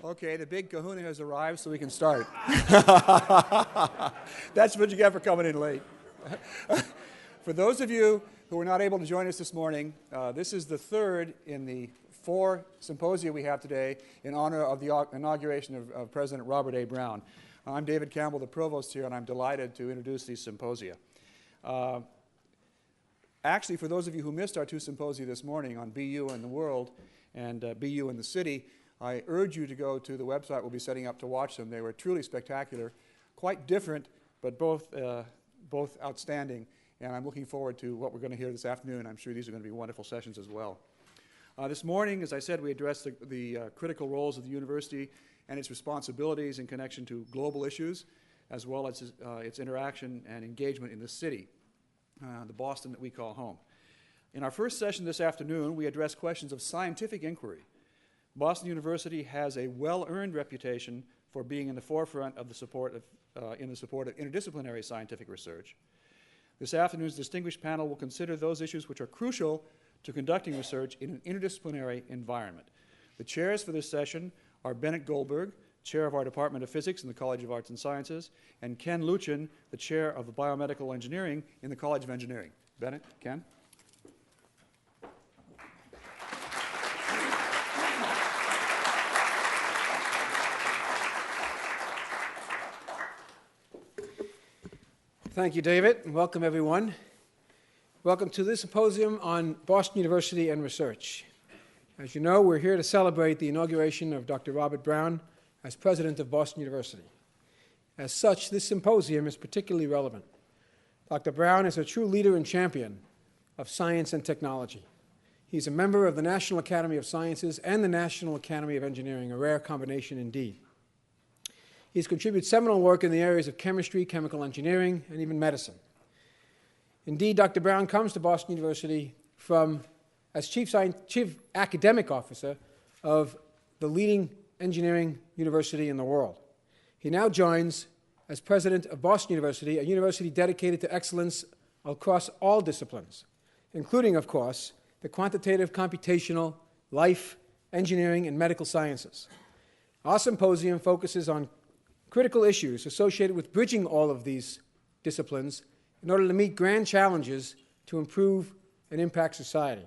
Okay, the big kahuna has arrived, so we can start. That's what you get for coming in late. For those of you who were not able to join us this morning, this is the third in the 4 symposia we have today in honor of the inauguration of President Robert A. Brown. I'm David Campbell, the provost here, and I'm delighted to introduce these symposia. Actually, for those of you who missed our 2 symposia this morning on BU and the world and BU and the city, I urge you to go to the website we'll be setting up to watch them. They were truly spectacular, quite different, but both outstanding. And I'm looking forward to what we're going to hear this afternoon. I'm sure these are going to be wonderful sessions as well. This morning, as I said, we addressed the critical roles of the university and its responsibilities in connection to global issues, as well as its interaction and engagement in the city, the Boston that we call home. In our first session this afternoon, we addressed questions of scientific inquiry. Boston University has a well-earned reputation for being in the forefront of the support of interdisciplinary scientific research. This afternoon's distinguished panel will consider those issues which are crucial to conducting research in an interdisciplinary environment. The chairs for this session are Bennett Goldberg, chair of our Department of Physics in the College of Arts and Sciences, and Ken Luchin, the chair of Biomedical Engineering in the College of Engineering. Bennett, Ken? Thank you, David, and welcome everyone. Welcome to this symposium on Boston University and research. As you know, we're here to celebrate the inauguration of Dr. Robert Brown as president of Boston University. As such, this symposium is particularly relevant. Dr. Brown is a true leader and champion of science and technology. He's a member of the National Academy of Sciences and the National Academy of Engineering, a rare combination indeed. He's contributed seminal work in the areas of chemistry, chemical engineering, and even medicine. Indeed, Dr. Brown comes to Boston University as chief academic officer of the leading engineering university in the world. He now joins as president of Boston University, a university dedicated to excellence across all disciplines, including, of course, the quantitative, computational, life, engineering, and medical sciences. Our symposium focuses on critical issues associated with bridging all of these disciplines in order to meet grand challenges to improve and impact society.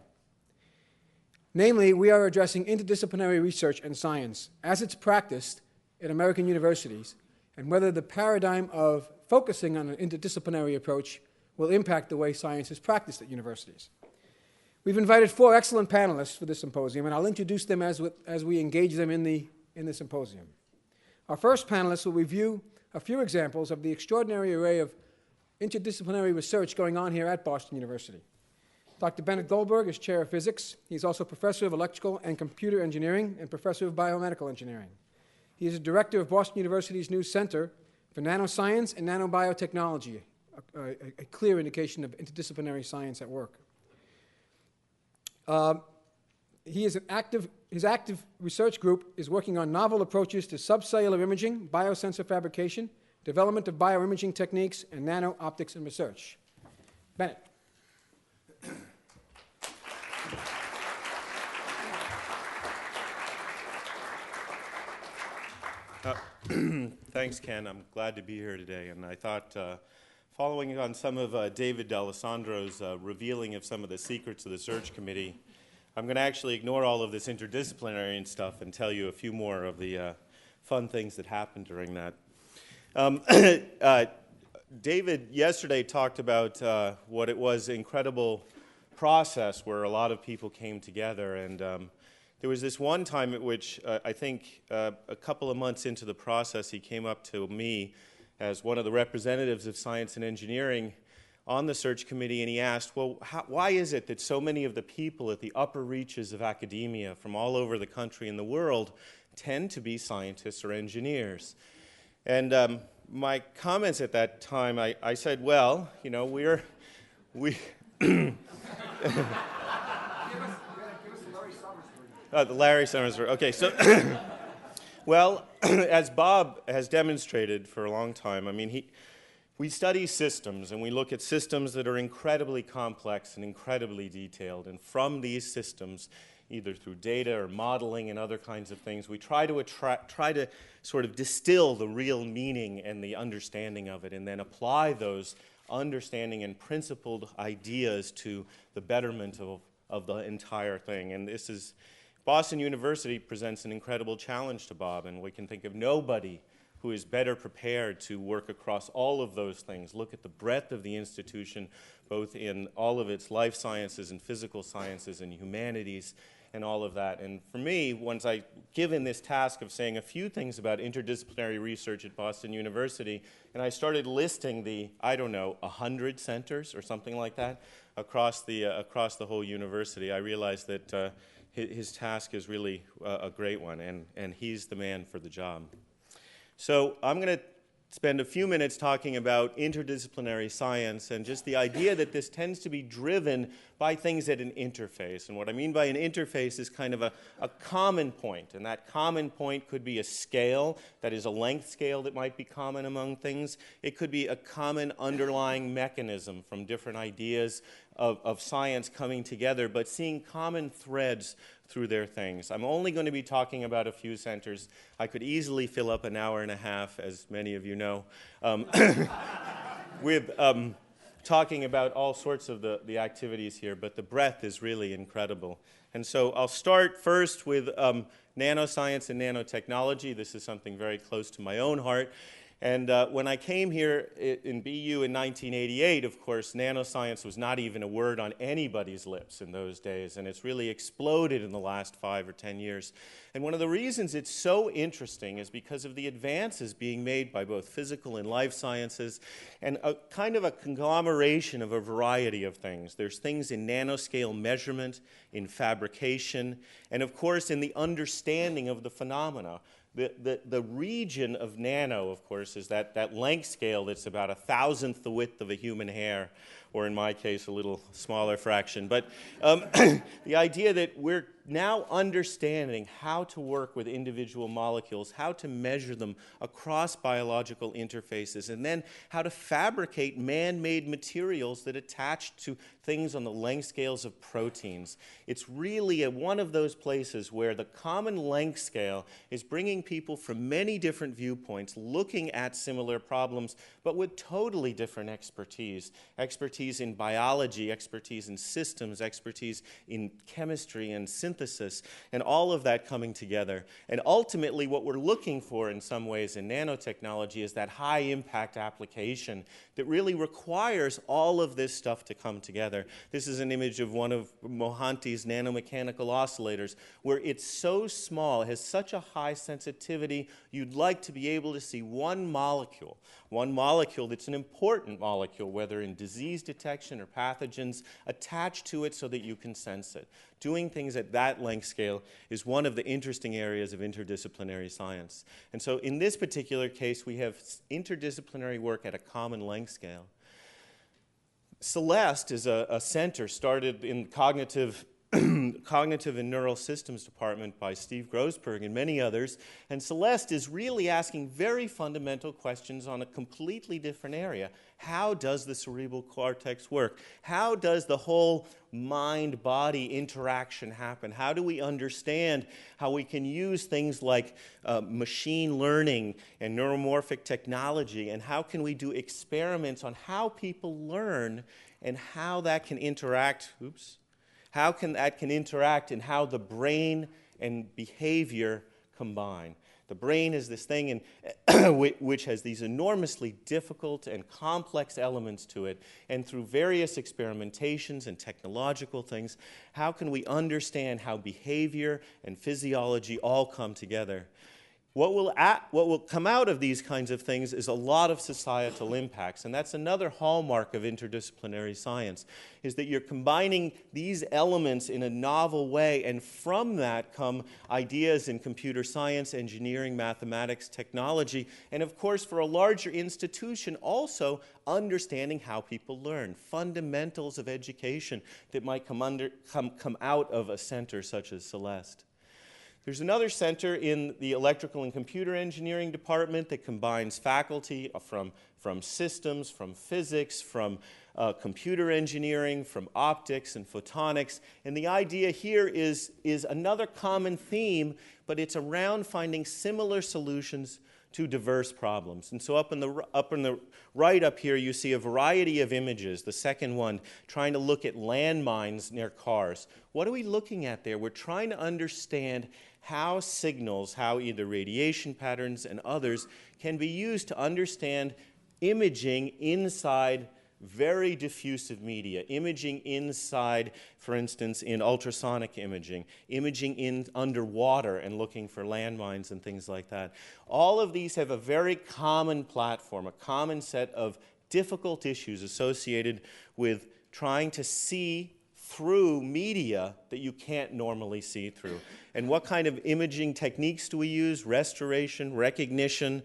Namely, we are addressing interdisciplinary research and science as it's practiced in American universities and whether the paradigm of focusing on an interdisciplinary approach will impact the way science is practiced at universities. We've invited 4 excellent panelists for this symposium, and I'll introduce them as we engage them in the symposium. Our first panelists will review a few examples of the extraordinary array of interdisciplinary research going on here at Boston University. Dr. Bennett Goldberg is chair of physics. He's also professor of electrical and computer engineering and professor of biomedical engineering. He is a director of Boston University's new Center for Nanoscience and Nanobiotechnology, a clear indication of interdisciplinary science at work. His active research group is working on novel approaches to subcellular imaging, biosensor fabrication, development of bioimaging techniques, and nano-optics and research. Bennett. Thanks, Ken. I'm glad to be here today. And I thought, following on some of David D'Alessandro's revealing of some of the secrets of the search committee, I'm going to actually ignore all of this interdisciplinary stuff and tell you a few more of the fun things that happened during that. David yesterday talked about what it was an incredible process where a lot of people came together, and there was this one time at which I think a couple of months into the process he came up to me as one of the representatives of science and engineering on the search committee, and he asked, well, why is it that so many of the people at the upper reaches of academia from all over the country and the world tend to be scientists or engineers? And my comments at that time, I said, well, you know, we the Larry Summers version. Okay, so, well, as Bob has demonstrated for a long time, I mean, we study systems, and we look at systems that are incredibly complex and incredibly detailed, and from these systems, either through data or modeling and other kinds of things. We try to sort of distill the real meaning and the understanding of it, and then apply those understanding and principled ideas to the betterment of the entire thing. And this is, Boston University presents an incredible challenge to Bob, and we can think of nobody who is better prepared to work across all of those things, look at the breadth of the institution, both in all of its life sciences and physical sciences and humanities and all of that. And for me, once I given this task of saying a few things about interdisciplinary research at Boston University, and I started listing the, 100 centers or something like that across the whole university, I realized that his task is really a great one, and he's the man for the job. So I'm going to spend a few minutes talking about interdisciplinary science and just the idea that this tends to be driven by things at an interface. And what I mean by an interface is kind of a common point. And that common point could be a scale, that is a length scale that might be common among things. It could be a common underlying mechanism from different ideas of science coming together, but seeing common threads through their things. I'm only going to be talking about a few centers. I could easily fill up an hour and a half, as many of you know, with talking about all sorts of the activities here, but the breadth is really incredible. And so I'll start first with nanoscience and nanotechnology. This is something very close to my own heart. And when I came here in BU in 1988, of course, nanoscience was not even a word on anybody's lips in those days, and it's really exploded in the last 5 or 10 years. And one of the reasons it's so interesting is because of the advances being made by both physical and life sciences, and a kind of a conglomeration of a variety of things. There's things in nanoscale measurement, in fabrication, and of course in the understanding of the phenomena. The region of nano, of course, is that length scale that's about 1,000th the width of a human hair, or in my case, a little smaller fraction. But the idea that we're now understanding how to work with individual molecules, how to measure them across biological interfaces, and then how to fabricate man-made materials that attach to things on the length scales of proteins. It's really one of those places where the common length scale is bringing people from many different viewpoints, looking at similar problems, but with totally different expertise. Expertise in biology, expertise in systems, expertise in chemistry and synthesis, and all of that coming together. And ultimately, what we're looking for in some ways in nanotechnology is that high-impact application that really requires all of this stuff to come together. This is an image of one of Mohanty's nanomechanical oscillators, where it's so small, has such a high sensitivity, you'd like to be able to see one molecule that's an important molecule, whether in disease detection or pathogens, attached to it so that you can sense it. Doing things at that length scale is one of the interesting areas of interdisciplinary science. And so in this particular case, we have interdisciplinary work at a common length scale. Celeste is a center started in cognitive and Neural Systems Department by Steve Grossberg and many others. And Celeste is really asking very fundamental questions on a completely different area. How does the cerebral cortex work? How does the whole mind-body interaction happen? How do we understand how we can use things like machine learning and neuromorphic technology? And how can we do experiments on how people learn and how that can interact? How can that interact and how the brain and behavior combine? The brain is this thing which has these enormously difficult and complex elements to it. And through various experimentations and technological things, how can we understand how behavior and physiology all come together? What will come out of these kinds of things is a lot of societal impacts, and that's another hallmark of interdisciplinary science, is that you're combining these elements in a novel way, and from that come ideas in computer science, engineering, mathematics, technology, and of course, for a larger institution, also understanding how people learn, fundamentals of education that might come out of a center such as Celeste. There's another center in the electrical and computer engineering department that combines faculty from systems, from physics, from computer engineering, from optics and photonics. And the idea here is another common theme, but it's around finding similar solutions to diverse problems. And so up in the right up here, you see a variety of images. The second one, trying to look at landmines near cars. What are we looking at there? We're trying to understand how signals, how either radiation patterns and others can be used to understand imaging inside very diffusive media, imaging inside, for instance, in ultrasonic imaging, imaging in underwater and looking for landmines and things like that. All of these have a very common platform, a common set of difficult issues associated with trying to see through media that you can't normally see through. And what kind of imaging techniques do we use? Restoration, recognition,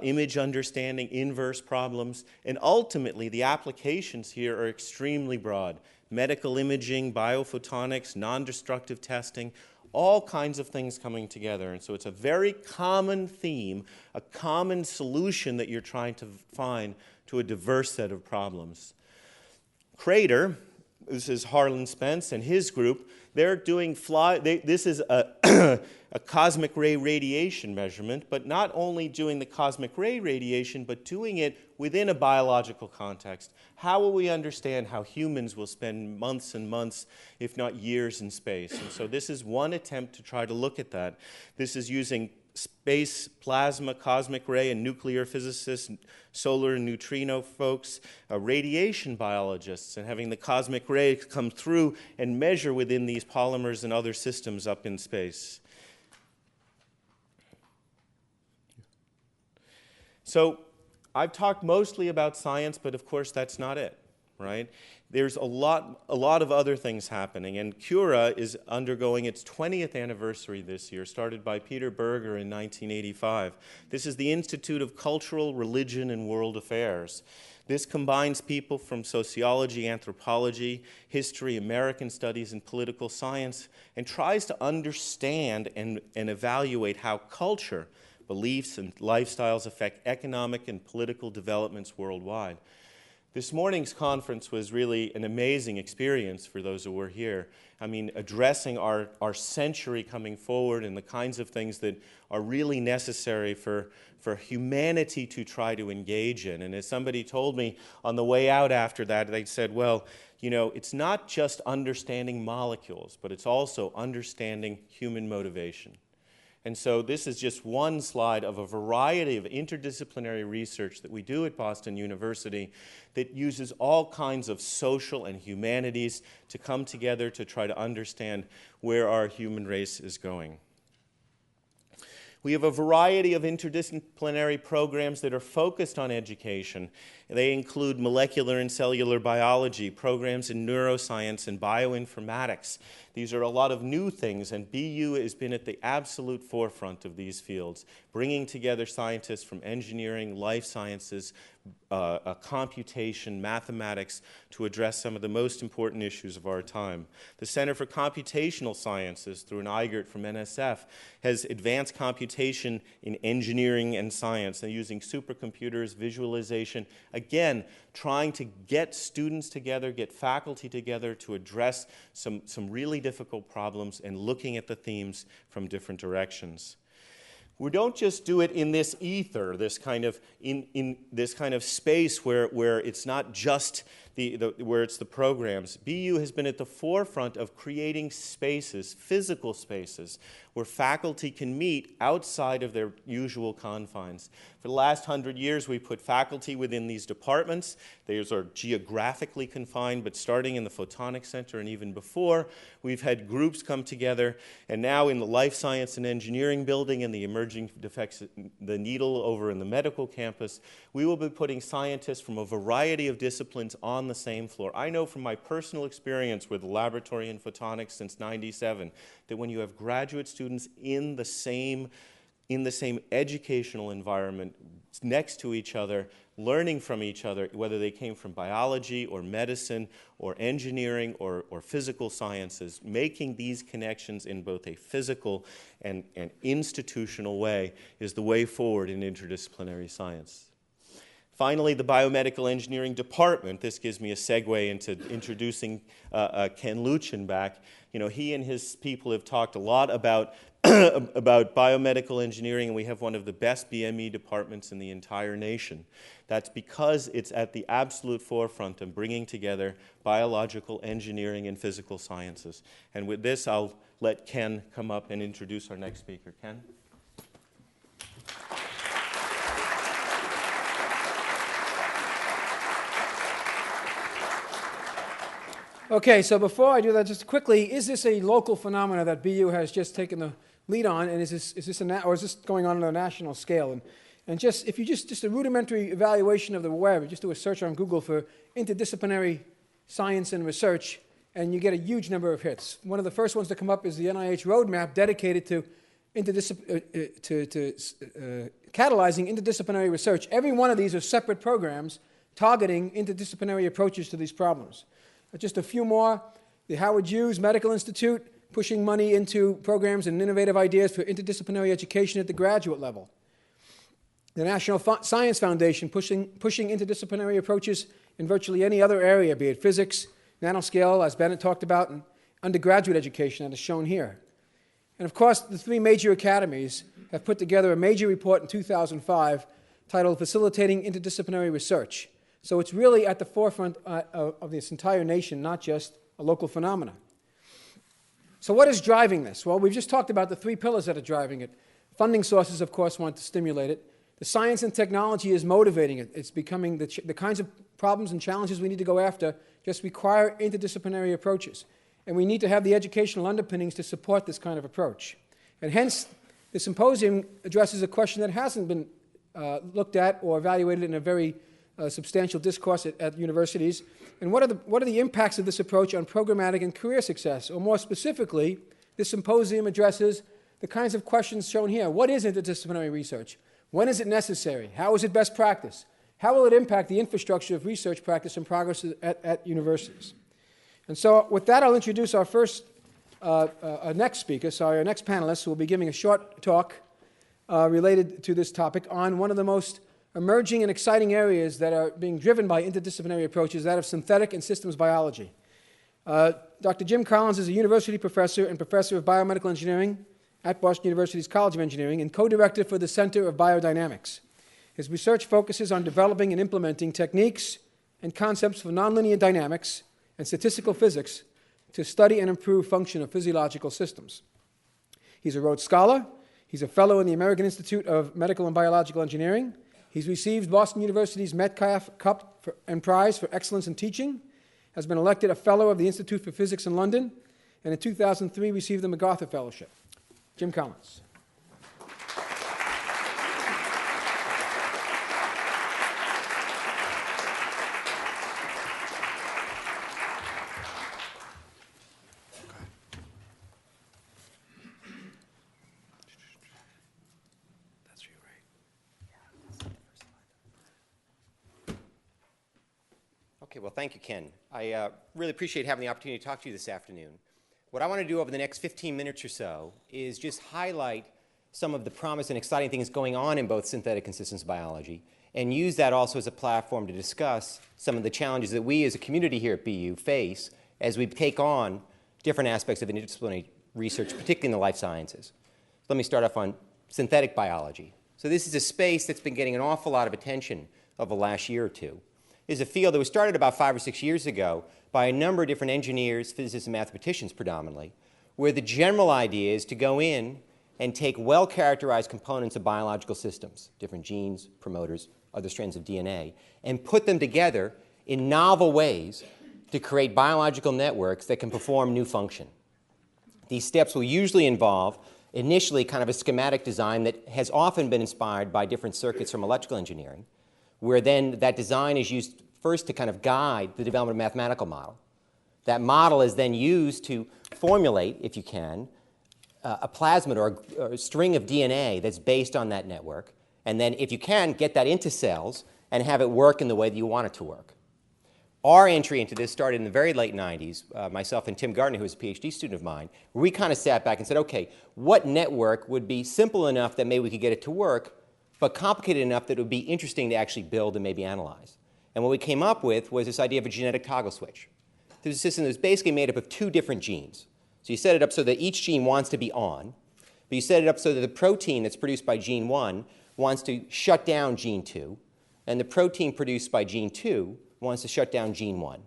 image understanding, inverse problems, and ultimately the applications here are extremely broad. Medical imaging, biophotonics, non-destructive testing, all kinds of things coming together. And so it's a very common theme, a common solution that you're trying to find to a diverse set of problems. Crater, this is Harlan Spence and his group, they're doing this is a cosmic ray radiation measurement, but not only doing the cosmic ray radiation, but doing it within a biological context. How will we understand how humans will spend months and months, if not years, in space? And so this is one attempt to try to look at that. This is using space, plasma, cosmic ray, and nuclear physicists, solar and neutrino folks, radiation biologists, and having the cosmic ray come through and measure within these polymers and other systems up in space. So I've talked mostly about science, but of course that's not it, right? There's a lot of other things happening, and Cura is undergoing its 20th anniversary this year, started by Peter Berger in 1985. This is the Institute of Cultural, Religion, and World Affairs. This combines people from sociology, anthropology, history, American studies, and political science, and tries to understand and evaluate how culture, beliefs, and lifestyles affect economic and political developments worldwide. This morning's conference was really an amazing experience for those who were here. I mean, addressing our century coming forward and the kinds of things that are really necessary for humanity to try to engage in. And as somebody told me on the way out after that, they said, well, you know, it's not just understanding molecules, but it's also understanding human motivation. And so this is just one slide of a variety of interdisciplinary research that we do at Boston University that uses all kinds of social and humanities to come together to try to understand where our human race is going. We have a variety of interdisciplinary programs that are focused on education. They include molecular and cellular biology, programs in neuroscience and bioinformatics. These are a lot of new things, and BU has been at the absolute forefront of these fields, bringing together scientists from engineering, life sciences, computation, mathematics, to address some of the most important issues of our time. The Center for Computational Sciences, through an IGERT from NSF, has advanced computation in engineering and science, and using supercomputers, visualization, again, trying to get students together, get faculty together to address some really difficult problems and looking at the themes from different directions. We don't just do it in this ether, this kind of in this kind of space where it's not just where it's the programs. BU has been at the forefront of creating spaces, physical spaces, where faculty can meet outside of their usual confines. For the last 100 years, we put faculty within these departments. These are geographically confined, but starting in the Photonics Center and even before, we've had groups come together. And now in the Life Science and Engineering building and the Emerging Defects, the Needle over in the medical campus, we will be putting scientists from a variety of disciplines on the same floor. I know from my personal experience with the laboratory in photonics since '97 that when you have graduate students in the same educational environment next to each other, learning from each other, whether they came from biology or medicine or engineering or physical sciences, making these connections in both a physical and institutional way is the way forward in interdisciplinary science. Finally, the biomedical engineering department. This gives me a segue into introducing Ken Luchin back. You know, he and his people have talked a lot about about biomedical engineering, and we have one of the best BME departments in the entire nation. That's because it's at the absolute forefront of bringing together biological engineering and physical sciences. And with this, I'll let Ken come up and introduce our next speaker. Ken? Okay, so before I do that, just quickly, is this a local phenomena that BU has just taken the lead on, and is this or is this going on a national scale? And just if you just a rudimentary evaluation of the web, just do a search on Google for interdisciplinary science and research, and you get a huge number of hits. One of the first ones to come up is the NIH roadmap dedicated to catalyzing interdisciplinary research. Every one of these are separate programs targeting interdisciplinary approaches to these problems. Just a few more. The Howard Hughes Medical Institute pushing money into programs and innovative ideas for interdisciplinary education at the graduate level. The National Science Foundation pushing interdisciplinary approaches in virtually any other area, be it physics, nanoscale, as Bennett talked about, and undergraduate education, that is shown here. And of course, the three major academies have put together a major report in 2005 titled Facilitating Interdisciplinary Research. So it's really at the forefront of this entire nation, not just a local phenomenon. So what is driving this? Well, we've just talked about the three pillars that are driving it. Funding sources, of course, want to stimulate it. The science and technology is motivating it. It's becoming the kinds of problems and challenges we need to go after just require interdisciplinary approaches. And we need to have the educational underpinnings to support this kind of approach. And hence, the symposium addresses a question that hasn't been looked at or evaluated in a very substantial discourse at universities. And what are the impacts of this approach on programmatic and career success? Or more specifically, this symposium addresses the kinds of questions shown here. What is interdisciplinary research? When is it necessary? How is it best practice? How will it impact the infrastructure of research practice and progress at universities? And so with that, I'll introduce our next speaker, our next panelist, who will be giving a short talk related to this topic on one of the most emerging and exciting areas that are being driven by interdisciplinary approaches, that of synthetic and systems biology. Dr. Jim Collins is a university professor and professor of biomedical engineering at Boston University's College of Engineering and co-director for the Center of Biodynamics. His research focuses on developing and implementing techniques and concepts for nonlinear dynamics and statistical physics to study and improve function of physiological systems. He's a Rhodes Scholar. He's a fellow in the American Institute of Medical and Biological Engineering. He's received Boston University's Metcalf Cup and Prize for Excellence in Teaching, has been elected a Fellow of the Institute for Physics in London, and in 2003 received the MacArthur Fellowship. Jim Collins. Okay, well, thank you, Ken. I really appreciate having the opportunity to talk to you this afternoon. What I want to do over the next 15 minutes or so is just highlight some of the promise and exciting things going on in both synthetic and systems biology, and use that also as a platform to discuss some of the challenges that we as a community here at BU face as we take on different aspects of interdisciplinary research, particularly in the life sciences. Let me start off on synthetic biology. So this is a space that's been getting an awful lot of attention over the last year or two. Is a field that was started about 5 or 6 years ago by a number of different engineers, physicists, and mathematicians predominantly, where the general idea is to go in and take well-characterized components of biological systems, different genes, promoters, other strands of DNA, and put them together in novel ways to create biological networks that can perform new function. These steps will usually involve initially kind of a schematic design that has often been inspired by different circuits from electrical engineering, where then that design is used first to kind of guide the development of a mathematical model. That model is then used to formulate, if you can, a plasmid or a string of DNA that's based on that network, and then, if you can, get that into cells and have it work in the way that you want it to work. Our entry into this started in the very late 90s, myself and Tim Gardner, who was a PhD student of mine, where we kind of sat back and said, okay, what network would be simple enough that maybe we could get it to work, but complicated enough that it would be interesting to actually build and maybe analyze. And what we came up with was this idea of a genetic toggle switch. This is a system that's basically made up of two different genes. So you set it up so that each gene wants to be on, but you set it up so that the protein that's produced by gene 1 wants to shut down gene 2, and the protein produced by gene 2 wants to shut down gene 1.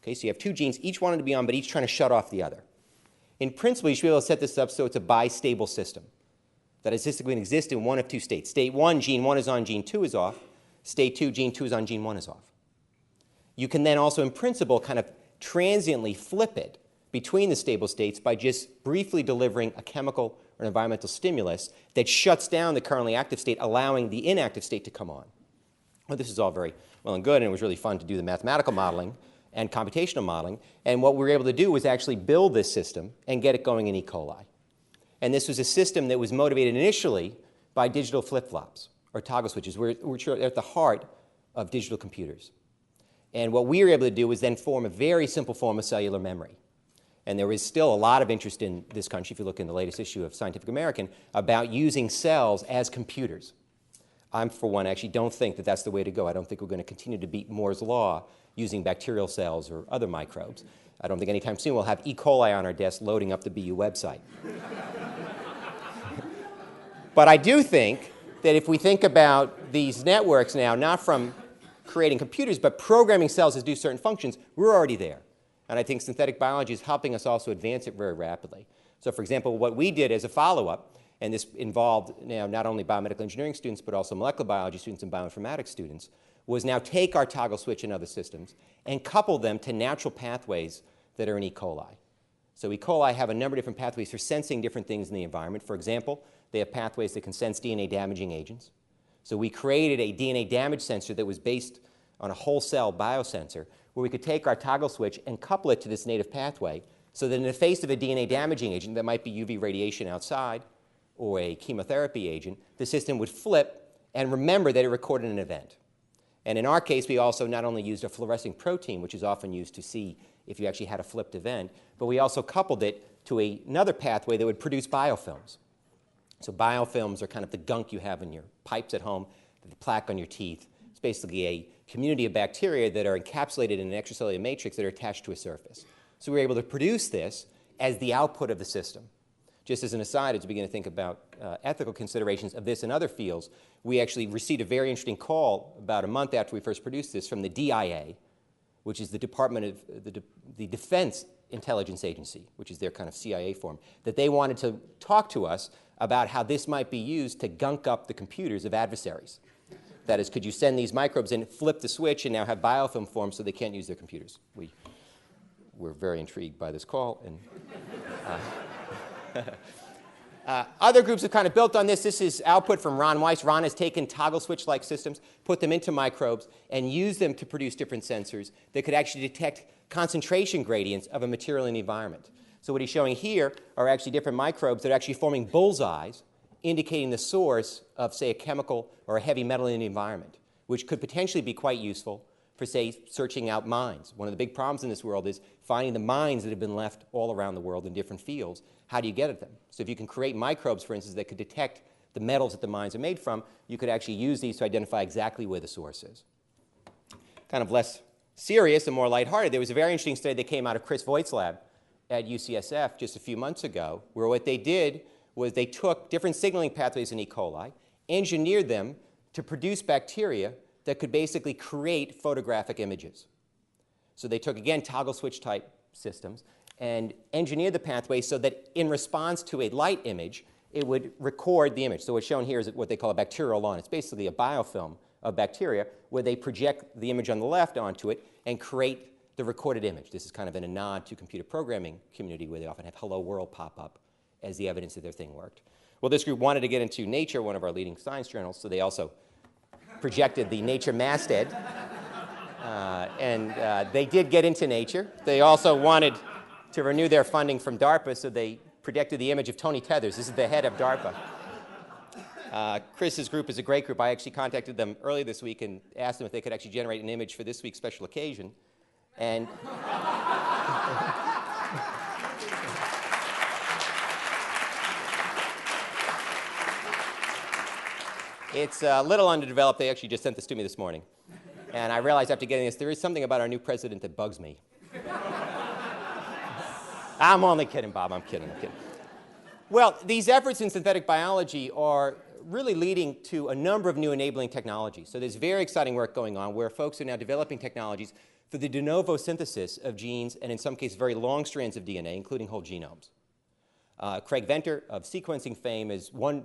Okay, so you have two genes, each wanting to be on, but each trying to shut off the other. In principle, you should be able to set this up so it's a bistable system. That is, this can exist in one of two states. State 1, gene 1 is on, gene 2 is off. State 2, gene 2 is on, gene 1 is off. You can then also, in principle, kind of transiently flip it between the stable states by just briefly delivering a chemical or an environmental stimulus that shuts down the currently active state, allowing the inactive state to come on. Well, this is all very well and good, and it was really fun to do the mathematical modeling and computational modeling. And what we were able to do was actually build this system and get it going in E. coli. And this was a system that was motivated initially by digital flip-flops, or toggle switches, which are at the heart of digital computers. And what we were able to do was then form a very simple form of cellular memory. And there is still a lot of interest in this country, if you look in the latest issue of Scientific American, about using cells as computers. I, for one, actually don't think that that's the way to go. I don't think we're going to continue to beat Moore's law using bacterial cells or other microbes. I don't think anytime soon we'll have E. coli on our desk loading up the BU website. But I do think that if we think about these networks now, not from creating computers, but programming cells to do certain functions, we're already there. And I think synthetic biology is helping us also advance it very rapidly. So, for example, what we did as a follow-up, and this involved now not only biomedical engineering students, but also molecular biology students and bioinformatics students, was now take our toggle switch and other systems and couple them to natural pathways that are in E. coli. So E. coli have a number of different pathways for sensing different things in the environment. For example, they have pathways that can sense DNA-damaging agents. So we created a DNA damage sensor that was based on a whole cell biosensor where we could take our toggle switch and couple it to this native pathway so that in the face of a DNA damaging agent that might be UV radiation outside or a chemotherapy agent, the system would flip and remember that it recorded an event. And in our case, we also not only used a fluorescing protein, which is often used to see if you actually had a flipped event, but we also coupled it to another pathway that would produce biofilms. So biofilms are kind of the gunk you have in your pipes at home, the plaque on your teeth. It's basically a community of bacteria that are encapsulated in an extracellular matrix that are attached to a surface. So we were able to produce this as the output of the system. Just as an aside, as we begin to think about ethical considerations of this and other fields, we actually received a very interesting call about a month after we first produced this from the DIA, which is the Department of the Defense Intelligence Agency, which is their kind of CIA form, that they wanted to talk to us about how this might be used to gunk up the computers of adversaries. That is, could you send these microbes in, flip the switch, and now have biofilm form so they can't use their computers? We're very intrigued by this call. And other groups have kind of built on this. This is output from Ron Weiss. Ron has taken toggle switch-like systems, put them into microbes, and used them to produce different sensors that could actually detect concentration gradients of a material in the environment. So what he's showing here are actually different microbes that are actually forming bullseyes, indicating the source of, say, a chemical or a heavy metal in the environment, which could potentially be quite useful for, say, searching out mines. One of the big problems in this world is finding the mines that have been left all around the world in different fields. How do you get at them? So if you can create microbes, for instance, that could detect the metals that the mines are made from, you could actually use these to identify exactly where the source is. Kind of less serious and more lighthearted, there was a very interesting study that came out of Chris Voigt's lab at UCSF just a few months ago, where what they did was they took different signaling pathways in E. coli, engineered them to produce bacteria that could basically create photographic images. So they took, again, toggle switch type systems and engineered the pathway so that in response to a light image, it would record the image. So what's shown here is what they call a bacterial lawn. It's basically a biofilm of bacteria where they project the image on the left onto it and create the recorded image. This is kind of in a nod to computer programming community where they often have Hello World pop up as the evidence that their thing worked. Well, this group wanted to get into Nature, one of our leading science journals, so they also projected the Nature masthead. They did get into Nature. They also wanted to renew their funding from DARPA, so they projected the image of Tony Tethers. This is the head of DARPA. Chris's group is a great group. I actually contacted them earlier this week and asked them if they could actually generate an image for this week's special occasion. And It's a little underdeveloped. They actually just sent this to me this morning. And I realized after getting this, there is something about our new president that bugs me. I'm only kidding, Bob. I'm kidding. Well, these efforts in synthetic biology are really leading to a number of new enabling technologies. So there's very exciting work going on where folks are now developing technologies for the de novo synthesis of genes and in some cases very long strands of DNA, including whole genomes. Craig Venter of sequencing fame is one,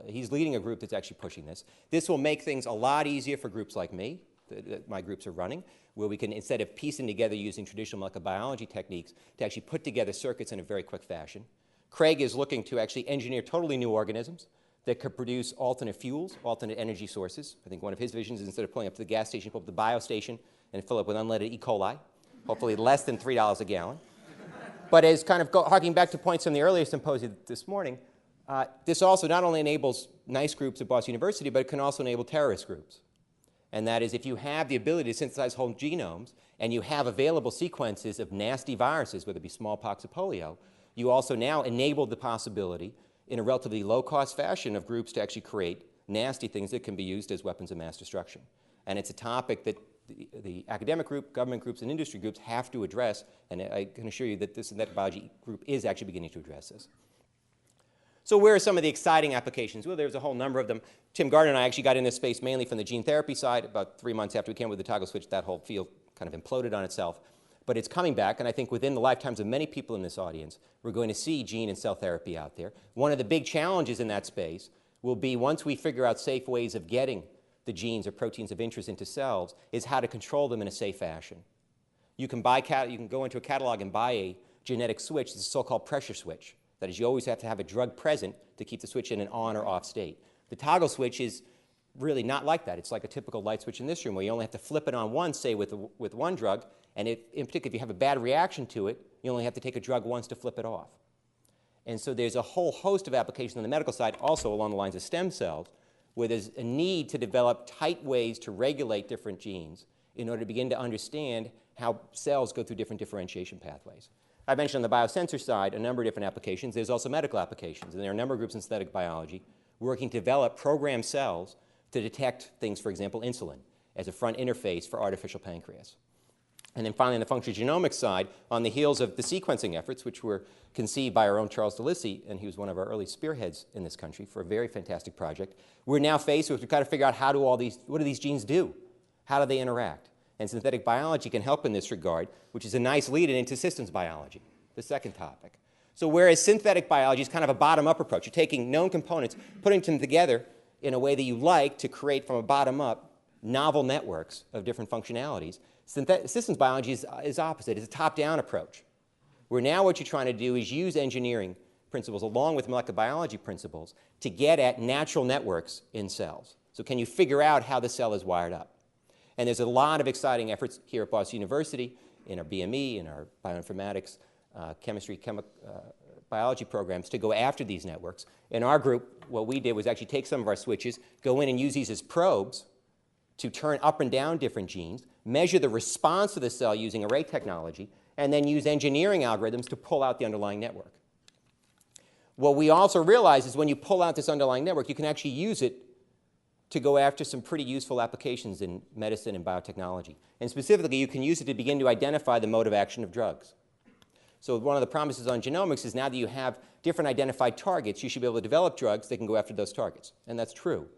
he's leading a group that's actually pushing this. This will make things a lot easier for groups like me, that my groups are running, where we can, instead of piecing together using traditional molecular biology techniques, to actually put together circuits in a very quick fashion. Craig is looking to actually engineer totally new organisms that could produce alternate fuels, alternate energy sources. I think one of his visions is instead of pulling up to the gas station, pull up to the bio station and fill up with unleaded E. coli, hopefully less than $3 a gallon. But as kind of harking back to points from the earlier symposium this morning, this also not only enables nice groups at Boston University, but it can also enable terrorist groups. And that is if you have the ability to synthesize whole genomes and you have available sequences of nasty viruses, whether it be smallpox or polio, you also now enable the possibility in a relatively low-cost fashion of groups to actually create nasty things that can be used as weapons of mass destruction. And it's a topic that the academic group, government groups, and industry groups have to address, and I can assure you that this synthetic biology group is actually beginning to address this. So where are some of the exciting applications? Well, there's a whole number of them. Tim Gardner and I actually got in this space mainly from the gene therapy side. About 3 months after we came with the toggle switch, that whole field kind of imploded on itself. But it's coming back, and I think within the lifetimes of many people in this audience, we're going to see gene and cell therapy out there. One of the big challenges in that space will be once we figure out safe ways of getting the genes or proteins of interest into cells, is how to control them in a safe fashion. You can go into a catalog and buy a genetic switch, it's a so-called pressure switch. That is, you always have to have a drug present to keep the switch in an on or off state. The toggle switch is really not like that. It's like a typical light switch in this room where you only have to flip it on once, say with one drug, and in particular if you have a bad reaction to it, you only have to take a drug once to flip it off. And so there's a whole host of applications on the medical side, also along the lines of stem cells, where there's a need to develop tight ways to regulate different genes in order to begin to understand how cells go through different differentiation pathways. I mentioned on the biosensor side a number of different applications. There's also medical applications, and there are a number of groups in synthetic biology working to develop programmed cells to detect things, for example, insulin, as a front interface for artificial pancreas. And then finally, on the functional genomics side, on the heels of the sequencing efforts, which were conceived by our own Charles DeLisi, and he was one of our early spearheads in this country for a very fantastic project, we're now faced with, we've got to figure out what do these genes do? How do they interact? And synthetic biology can help in this regard, which is a nice lead-in into systems biology, the second topic. So whereas synthetic biology is kind of a bottom-up approach, you're taking known components, putting them together in a way that you like to create from a bottom-up novel networks of different functionalities, systems biology is opposite. It's a top-down approach, where now what you're trying to do is use engineering principles along with molecular biology principles to get at natural networks in cells. So can you figure out how the cell is wired up? And there's a lot of exciting efforts here at Boston University, in our BME, in our bioinformatics, chemistry, biology programs to go after these networks. In our group, what we did was actually take some of our switches, go in and use these as probes to turn up and down different genes, measure the response to the cell using array technology, and then use engineering algorithms to pull out the underlying network. What we also realize is when you pull out this underlying network, you can actually use it to go after some pretty useful applications in medicine and biotechnology. And specifically, you can use it to begin to identify the mode of action of drugs. So one of the promises on genomics is now that you have different identified targets, you should be able to develop drugs that can go after those targets. And that's true.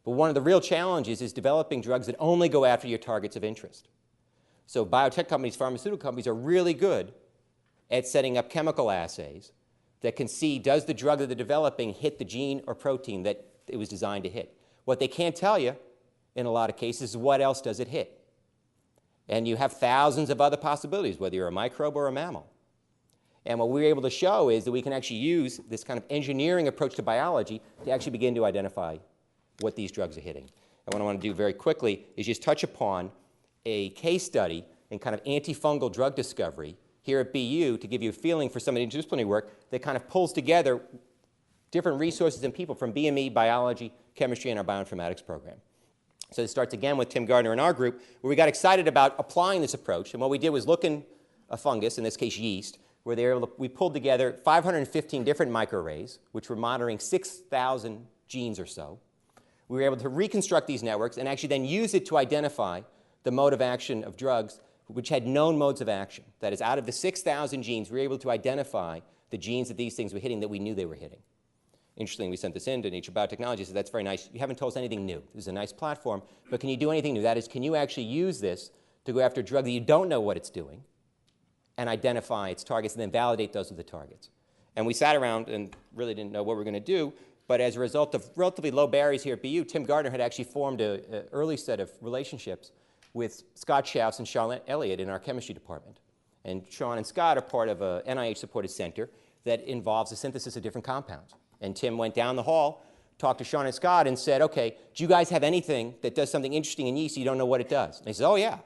But one of the real challenges is developing drugs that only go after your targets of interest. So biotech companies, pharmaceutical companies are really good at setting up chemical assays that can see, does the drug that they're developing hit the gene or protein that it was designed to hit? What they can't tell you, in a lot of cases, is what else does it hit? And you have thousands of other possibilities, whether you're a microbe or a mammal. And what we're able to show is that we can actually use this kind of engineering approach to biology to actually begin to identify what these drugs are hitting. And what I want to do very quickly is just touch upon a case study in kind of anti-fungal drug discovery here at BU to give you a feeling for some of the interdisciplinary work that kind of pulls together different resources and people from BME, biology, chemistry, and our bioinformatics program. So this starts again with Tim Gardner and our group, where we got excited about applying this approach. And what we did was look in a fungus, in this case yeast, where we pulled together 515 different microarrays, which were monitoring 6,000 genes or so. we were able to reconstruct these networks and actually then use it to identify the mode of action of drugs which had known modes of action. That is, out of the 6,000 genes, we were able to identify the genes that these things were hitting that we knew they were hitting. Interestingly, we sent this in to Nature Biotechnology, so that's very nice. You haven't told us anything new. This is a nice platform, but can you do anything new? That is, can you actually use this to go after a drug that you don't know what it's doing and identify its targets and then validate those with the targets? And we sat around and really didn't know what we were going to do, but as a result of relatively low barriers here at BU, Tim Gardner had actually formed an early set of relationships with Scott Schaus and Sean Elliott in our chemistry department. And Sean and Scott are part of a NIH-supported center that involves the synthesis of different compounds. And Tim went down the hall, talked to Sean and Scott, and said, okay, do you guys have anything that does something interesting in yeast so you don't know what it does? And they said, oh, yeah.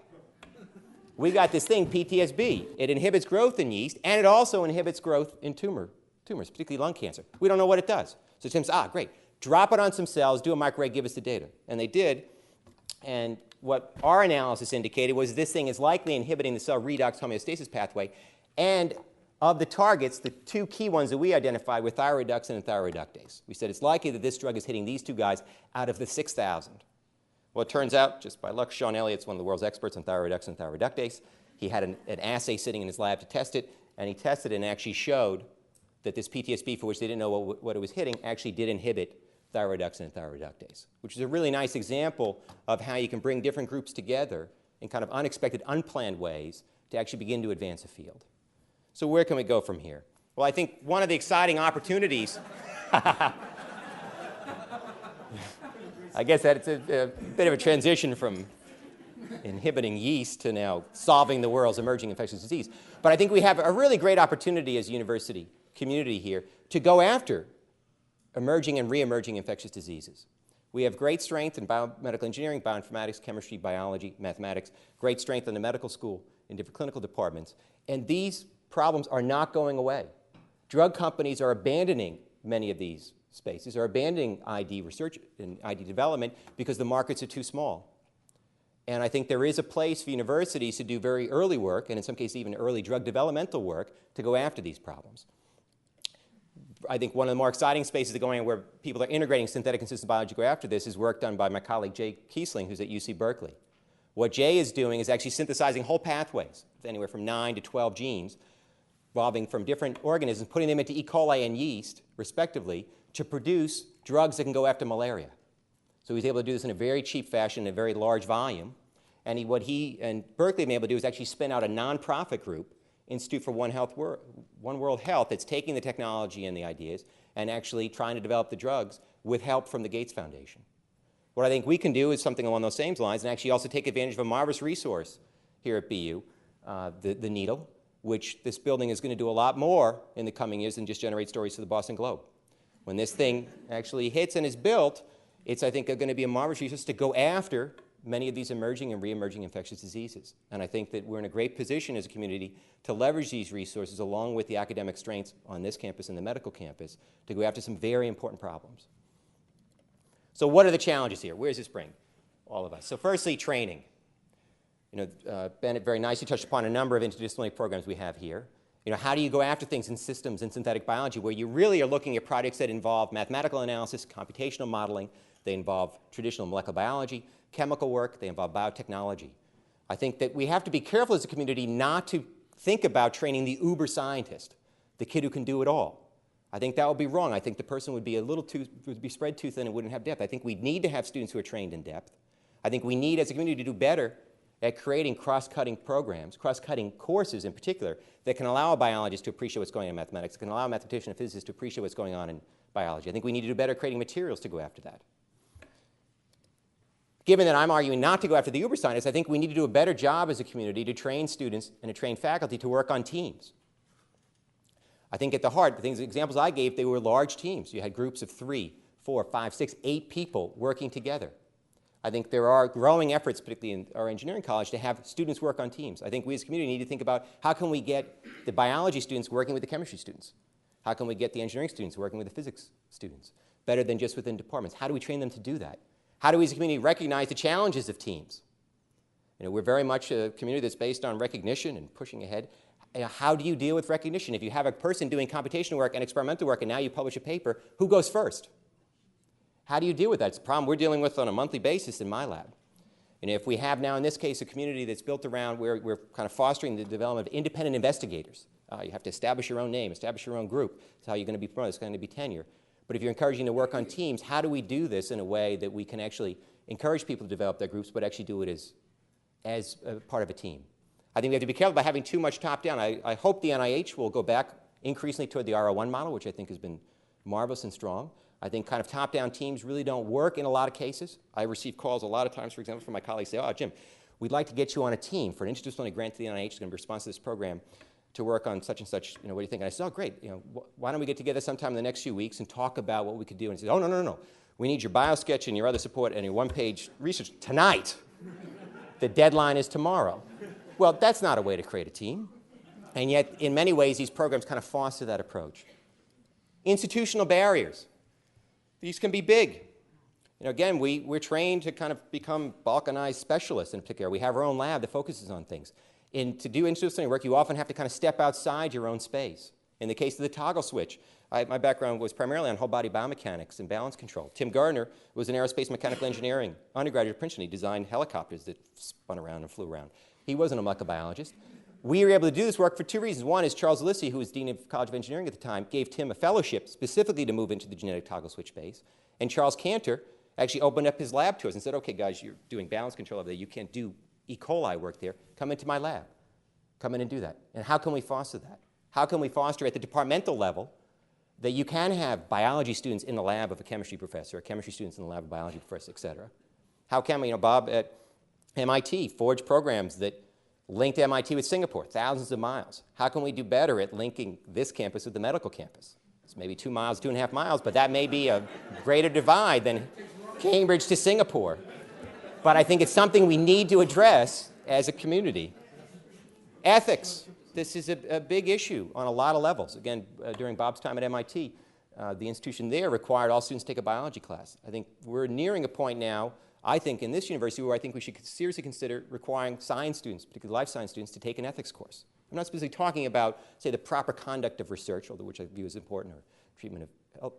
We got this thing, PTSB. It inhibits growth in yeast, and it also inhibits growth in tumors, particularly lung cancer. We don't know what it does. So Tim said, great. Drop it on some cells, do a microarray, give us the data. And they did. And what our analysis indicated was this thing is likely inhibiting the cell redox homeostasis pathway. And of the targets, the two key ones that we identified were thyroreductin and thyroreductase. We said it's likely that this drug is hitting these two guys out of the 6,000. Well, it turns out, just by luck, Sean Elliott's one of the world's experts on thyroreductin and thyroreductase. He had an assay sitting in his lab to test it, and he tested it and actually showed that this PTSB, for which they didn't know what it was hitting, actually did inhibit thyroreductin and thyroreductase, which is a really nice example of how you can bring different groups together in kind of unexpected, unplanned ways to actually begin to advance a field. So where can we go from here? Well, I think one of the exciting opportunities, I guess that's a bit of a transition from inhibiting yeast to now solving the world's emerging infectious disease. But I think we have a really great opportunity as a university community here to go after emerging and re-emerging infectious diseases. We have great strength in biomedical engineering, bioinformatics, chemistry, biology, mathematics, great strength in the medical school, in different clinical departments, and these problems are not going away. Drug companies are abandoning many of these spaces, are abandoning ID research and ID development because the markets are too small. And I think there is a place for universities to do very early work, and in some cases even early drug developmental work, to go after these problems. I think one of the more exciting spaces that going on where people are integrating synthetic and systems biology to go after this is work done by my colleague Jay Kiesling, who's at UC Berkeley. What Jay is doing is actually synthesizing whole pathways, anywhere from 9 to 12 genes, evolving from different organisms, putting them into E. coli and yeast, respectively, to produce drugs that can go after malaria. So he's able to do this in a very cheap fashion, in a very large volume. And what he and Berkeley have been able to do is actually spin out a nonprofit group, Institute for One World Health, that's taking the technology and the ideas and actually trying to develop the drugs with help from the Gates Foundation. What I think we can do is something along those same lines and actually also take advantage of a marvelous resource here at BU, the Needle, which this building is going to do a lot more in the coming years than just generate stories to the Boston Globe. When this thing actually hits and is built, it's, I think, going to be a marvelous resource to go after many of these emerging and re-emerging infectious diseases. And I think that we're in a great position as a community to leverage these resources along with the academic strengths on this campus and the medical campus to go after some very important problems. So what are the challenges here? Where does this bring all of us? So firstly, training. Bennett very nicely touched upon a number of interdisciplinary programs we have here. How do you go after things in systems and synthetic biology where you really are looking at projects that involve mathematical analysis, computational modeling, they involve traditional molecular biology, chemical work, they involve biotechnology. I think that we have to be careful as a community not to think about training the uber scientist, the kid who can do it all. I think that would be wrong. I think the person would be would be spread too thin and wouldn't have depth. I think we need to have students who are trained in depth. I think we need, as a community, to do better at creating cross-cutting programs, cross-cutting courses in particular, that can allow a biologist to appreciate what's going on in mathematics, that can allow a mathematician and physicist to appreciate what's going on in biology. I think we need to do better creating materials to go after that. Given that I'm arguing not to go after the uber scientists, I think we need to do a better job as a community to train students and to train faculty to work on teams. I think at the heart, the examples I gave, they were large teams. You had groups of 3, 4, 5, 6, 8 people working together. I think there are growing efforts, particularly in our engineering college, to have students work on teams. I think we as a community need to think about how can we get the biology students working with the chemistry students? How can we get the engineering students working with the physics students? Better than just within departments. How do we train them to do that? How do we as a community recognize the challenges of teams? We're very much a community that's based on recognition and pushing ahead. How do you deal with recognition? If you have a person doing computational work and experimental work and now you publish a paper, who goes first? How do you deal with that? It's a problem we're dealing with on a monthly basis in my lab. And if we have now, in this case, a community that's built around where we're kind of fostering the development of independent investigators. You have to establish your own name, establish your own group. That's how you're going to be promoted. It's going to be tenure. But if you're encouraging to work on teams, how do we do this in a way that we can actually encourage people to develop their groups, but actually do it as a part of a team? I think we have to be careful about having too much top-down. I hope the NIH will go back increasingly toward the R01 model, which I think has been marvelous and strong. I think kind of top-down teams really don't work in a lot of cases. I receive calls a lot of times, for example, from my colleagues say, oh, Jim, we'd like to get you on a team for an interdisciplinary grant to the NIH that's going to be responsive to this program to work on such and such, what do you think? And I said, oh, great, why don't we get together sometime in the next few weeks and talk about what we could do? And he said, oh, no. We need your biosketch and your other support and your one-page research tonight. The deadline is tomorrow. Well, that's not a way to create a team. And yet, in many ways, these programs kind of foster that approach. Institutional barriers. These can be big. Again, we're trained to kind of become balkanized specialists in particular. We have our own lab that focuses on things. And to do interdisciplinary work, you often have to kind of step outside your own space. In the case of the toggle switch, my background was primarily on whole body biomechanics and balance control. Tim Gardner was an aerospace mechanical engineering undergraduate at Princeton. He designed helicopters that spun around and flew around. He wasn't a molecular biologist. We were able to do this work for two reasons. One is Charles Lissy, who was Dean of College of Engineering at the time, gave Tim a fellowship specifically to move into the genetic toggle switch space. And Charles Cantor actually opened up his lab to us and said, okay, guys, you're doing balance control over there. You can't do E. coli work there. Come into my lab. Come in and do that. And how can we foster that? How can we foster at the departmental level that you can have biology students in the lab of a chemistry professor, or chemistry students in the lab of a biology professor, et cetera? How can we, Bob at MIT forged programs that linked MIT with Singapore, thousands of miles. How can we do better at linking this campus with the medical campus? It's maybe 2 miles, 2.5 miles, but that may be a greater divide than Cambridge to Singapore. But I think it's something we need to address as a community. Ethics. This is a big issue on a lot of levels. Again, during Bob's time at MIT, the institution there required all students to take a biology class. I think we're nearing a point now, I think, in this university where I think we should seriously consider requiring science students, particularly life science students, to take an ethics course. I'm not specifically talking about, say, the proper conduct of research, although which I view as important, or treatment of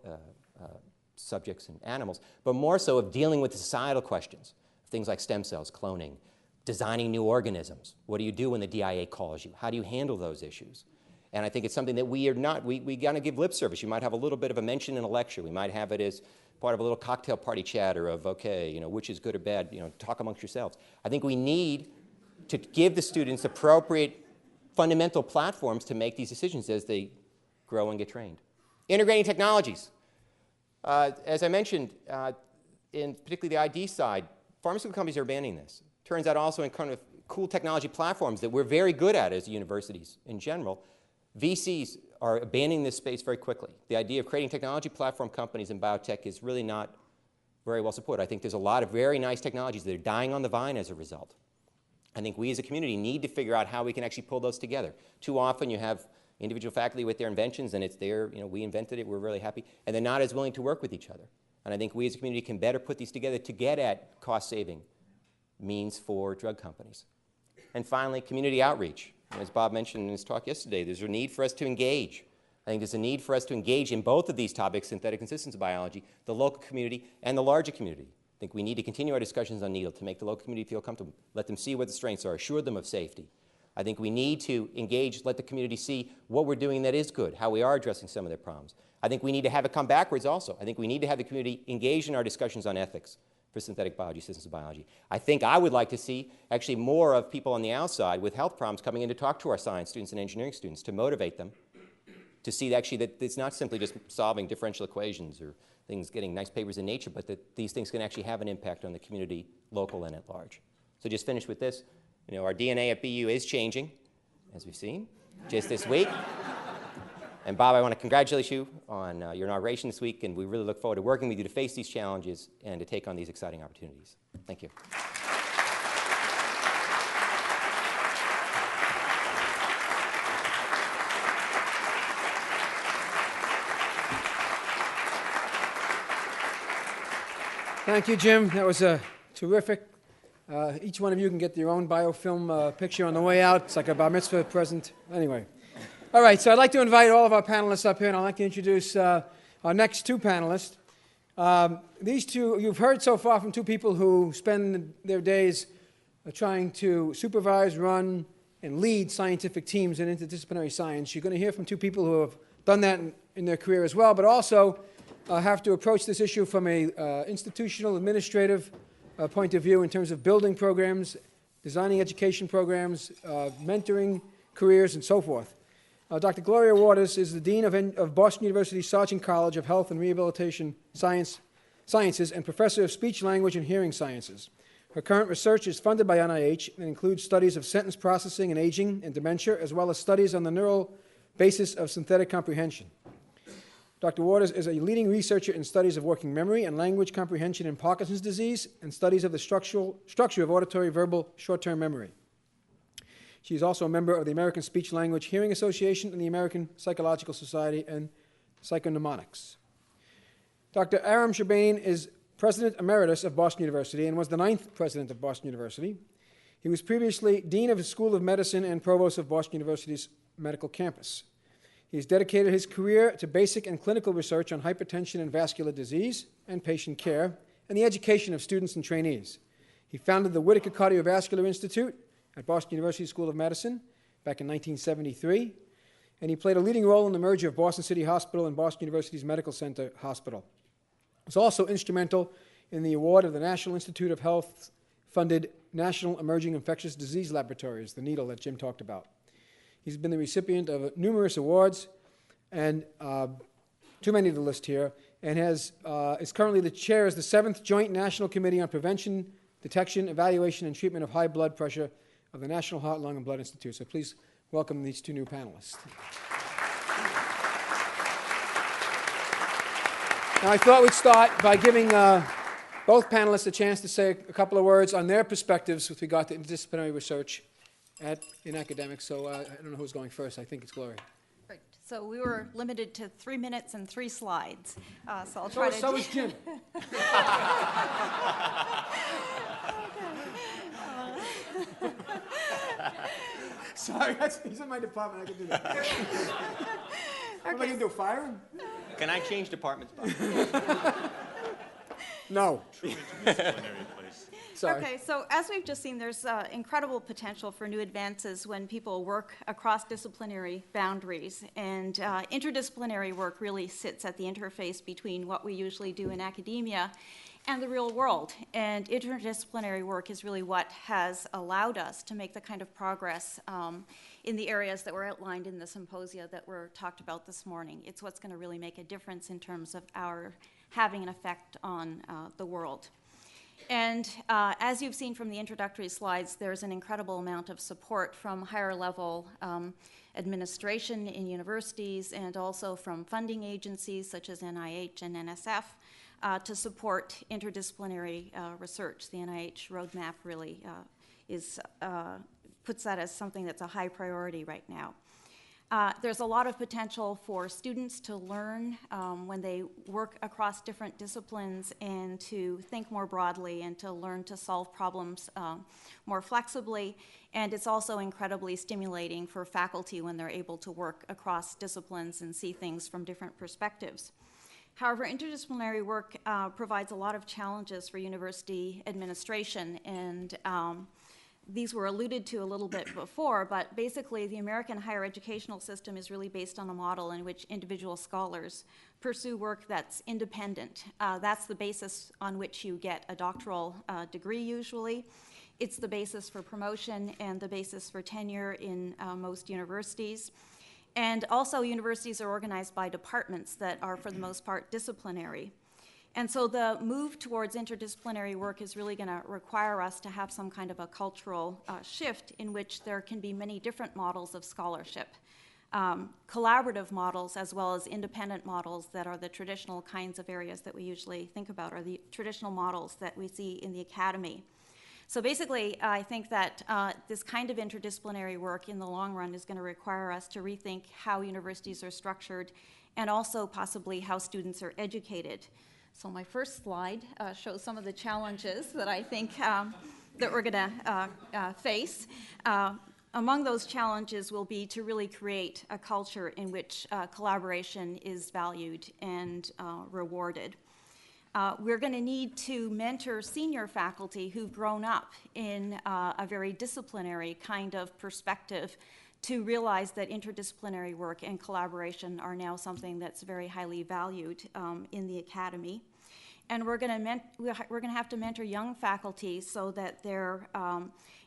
subjects and animals, but more so of dealing with the societal questions, things like stem cells, cloning, designing new organisms. What do you do when the DIA calls you? How do you handle those issues? And I think it's something that we are not, we got to give lip service. You might have a little bit of a mention in a lecture. We might have it as part of a little cocktail party chatter of, okay, which is good or bad, talk amongst yourselves. I think we need to give the students appropriate fundamental platforms to make these decisions as they grow and get trained. Integrating technologies. As I mentioned, in particularly the ID side, pharmaceutical companies are banning this. Turns out also in kind of cool technology platforms that we're very good at as universities in general, VCs are abandoning this space very quickly. The idea of creating technology platform companies in biotech is really not very well supported. I think there's a lot of very nice technologies that are dying on the vine as a result. I think we as a community need to figure out how we can actually pull those together. Too often you have individual faculty with their inventions and it's there, we invented it, we're really happy, and they're not as willing to work with each other. And I think we as a community can better put these together to get at cost-saving means for drug companies. And finally, community outreach. As Bob mentioned in his talk yesterday, there's a need for us to engage. I think there's a need for us to engage in both of these topics, synthetic and systems biology, the local community and the larger community. I think we need to continue our discussions on needle to make the local community feel comfortable, let them see what the strengths are, assure them of safety. I think we need to engage, let the community see what we're doing that is good, how we are addressing some of their problems. I think we need to have it come backwards also. I think we need to have the community engaged in our discussions on ethics for synthetic biology, systems biology. I think I would like to see actually more of people on the outside with health problems coming in to talk to our science students and engineering students to motivate them to see actually that it's not simply just solving differential equations or things getting nice papers in Nature, but that these things can actually have an impact on the community, local and at large. So just finish with this. Our DNA at BU is changing, as we've seen, just this week. And Bob, I want to congratulate you on your inauguration this week, and we really look forward to working with you to face these challenges and to take on these exciting opportunities. Thank you. Thank you, Jim. That was terrific. Each one of you can get your own biofilm picture on the way out. It's like a bar mitzvah present. Anyway. All right, so I'd like to invite all of our panelists up here, and I'd like to introduce our next two panelists. These two, you've heard so far from two people who spend their days trying to supervise, run, and lead scientific teams in interdisciplinary science. You're going to hear from two people who have done that in their career as well, but also have to approach this issue from a institutional, administrative point of view in terms of building programs, designing education programs, mentoring careers, and so forth. Dr. Gloria Waters is the Dean of Boston University Sargent College of Health and Rehabilitation Sciences and Professor of Speech, Language, and Hearing Sciences. Her current research is funded by NIH and includes studies of sentence processing and aging and dementia, as well as studies on the neural basis of synthetic comprehension. Dr. Waters is a leading researcher in studies of working memory and language comprehension in Parkinson's disease and studies of the structure of auditory verbal short-term memory. She is also a member of the American Speech Language Hearing Association and the American Psychological Society and Psychoneurotics. Dr. Aram Shabane is President Emeritus of Boston University and was the 9th President of Boston University. He was previously Dean of the School of Medicine and Provost of Boston University's medical campus. He has dedicated his career to basic and clinical research on hypertension and vascular disease and patient care and the education of students and trainees. He founded the Whitaker Cardiovascular Institute at Boston University School of Medicine back in 1973, and he played a leading role in the merger of Boston City Hospital and Boston University's Medical Center Hospital. He was also instrumental in the award of the National Institute of Health-funded National Emerging Infectious Disease Laboratories, the NEDL that Jim talked about. He's been the recipient of numerous awards, and too many to list here, and is currently the chair of the 7th Joint National Committee on Prevention, Detection, Evaluation, and Treatment of High Blood Pressure of the National Heart, Lung, and Blood Institute. So please welcome these two new panelists. Now, I thought we'd start by giving both panelists a chance to say a couple of words on their perspectives with regard to interdisciplinary research in academics. So I don't know who's going first. I think it's Gloria. Right. So we were limited to 3 minutes and 3 slides. So I'll try to. So is Jim. Sorry, he's in my department. I can do that. What am I going to do? Fire him? Can I change departments? No. Sorry. Okay, so as we've just seen, there's incredible potential for new advances when people work across disciplinary boundaries. And interdisciplinary work really sits at the interface between what we usually do in academia and the real world. And interdisciplinary work is really what has allowed us to make the kind of progress in the areas that were outlined in the symposia that were talked about this morning. It's what's going to really make a difference in terms of our having an effect on the world. And as you've seen from the introductory slides, there's an incredible amount of support from higher level administration in universities and also from funding agencies such as NIH and NSF to support interdisciplinary research. The NIH roadmap really puts that as something that's a high priority right now. There's a lot of potential for students to learn when they work across different disciplines and to think more broadly and to learn to solve problems more flexibly. And it's also incredibly stimulating for faculty when they're able to work across disciplines and see things from different perspectives. However, interdisciplinary work provides a lot of challenges for university administration, and these were alluded to a little bit before, but basically the American higher educational system is really based on a model in which individual scholars pursue work that's independent. That's the basis on which you get a doctoral degree usually. It's the basis for promotion and the basis for tenure in most universities. And also universities are organized by departments that are for the most part disciplinary. And so the move towards interdisciplinary work is really going to require us to have some kind of a cultural shift in which there can be many different models of scholarship, collaborative models as well as independent models that are the traditional kinds of areas that we usually think about, or the traditional models that we see in the academy. So basically, I think that this kind of interdisciplinary work in the long run is going to require us to rethink how universities are structured and also possibly how students are educated. So my first slide shows some of the challenges that I think that we're going to face. Among those challenges will be to really create a culture in which collaboration is valued and rewarded. We're going to need to mentor senior faculty who've grown up in a very disciplinary kind of perspective to realize that interdisciplinary work and collaboration are now something that's very highly valued in the academy. And we're going to have to mentor young faculty so that they're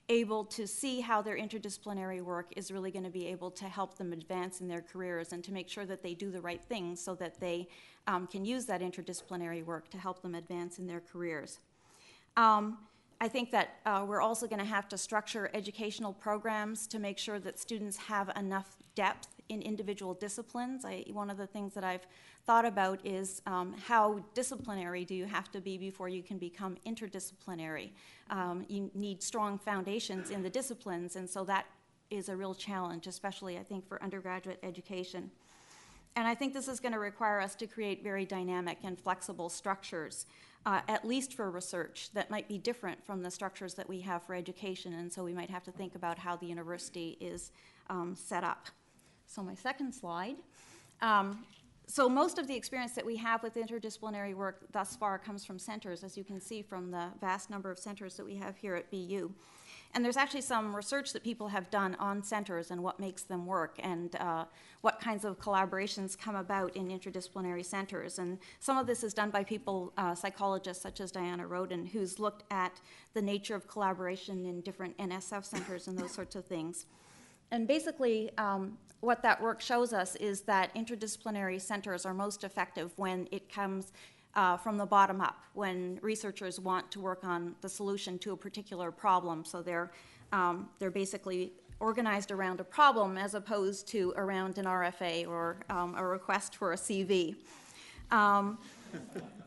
able to see how their interdisciplinary work is really going to be able to help them advance in their careers, and to make sure that they do the right things so that they can use that interdisciplinary work to help them advance in their careers. I think that we're also going to have to structure educational programs to make sure that students have enough depth in individual disciplines. One of the things that I've thought about is how disciplinary do you have to be before you can become interdisciplinary. You need strong foundations in the disciplines, and so that is a real challenge, especially I think for undergraduate education. And I think this is going to require us to create very dynamic and flexible structures, at least for research, that might be different from the structures that we have for education, and so we might have to think about how the university is set up. So my second slide. So most of the experience that we have with interdisciplinary work thus far comes from centers, as you can see from the vast number of centers that we have here at BU. And there's actually some research that people have done on centers and what makes them work, and what kinds of collaborations come about in interdisciplinary centers. And some of this is done by people, psychologists such as Diana Roden, who's looked at the nature of collaboration in different NSF centers and those sorts of things. And basically, what that work shows us is that interdisciplinary centers are most effective when it comes from the bottom up, when researchers want to work on the solution to a particular problem. So they're basically organized around a problem as opposed to around an RFA or a request for a CV.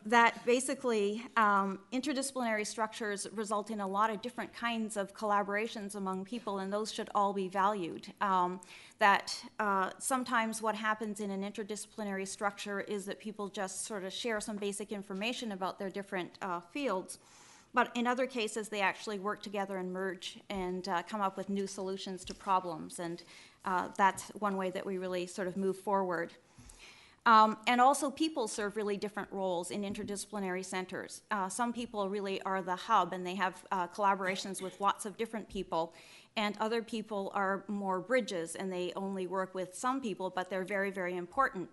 That basically interdisciplinary structures result in a lot of different kinds of collaborations among people, and those should all be valued. Sometimes what happens in an interdisciplinary structure is that people just sort of share some basic information about their different fields, but in other cases they actually work together and merge and come up with new solutions to problems, and that's one way that we really sort of move forward. And also people serve really different roles in interdisciplinary centers. Some people really are the hub, and they have collaborations with lots of different people, and other people are more bridges, and they only work with some people, but they're very, very important.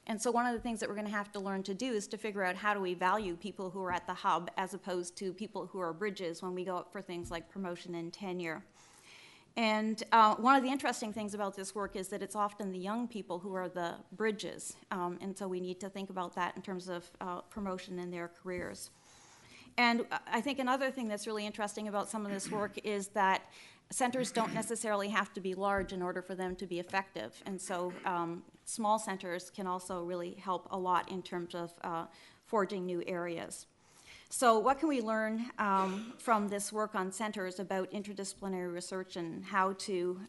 And so one of the things that we're going to have to learn to do is to figure out how do we value people who are at the hub as opposed to people who are bridges when we go up for things like promotion and tenure. And one of the interesting things about this work is that it's often the young people who are the bridges, and so we need to think about that in terms of promotion in their careers. And I think another thing that's really interesting about some of this work is that centers don't necessarily have to be large in order for them to be effective, and so small centers can also really help a lot in terms of forging new areas. So what can we learn from this work on centers about interdisciplinary research and how to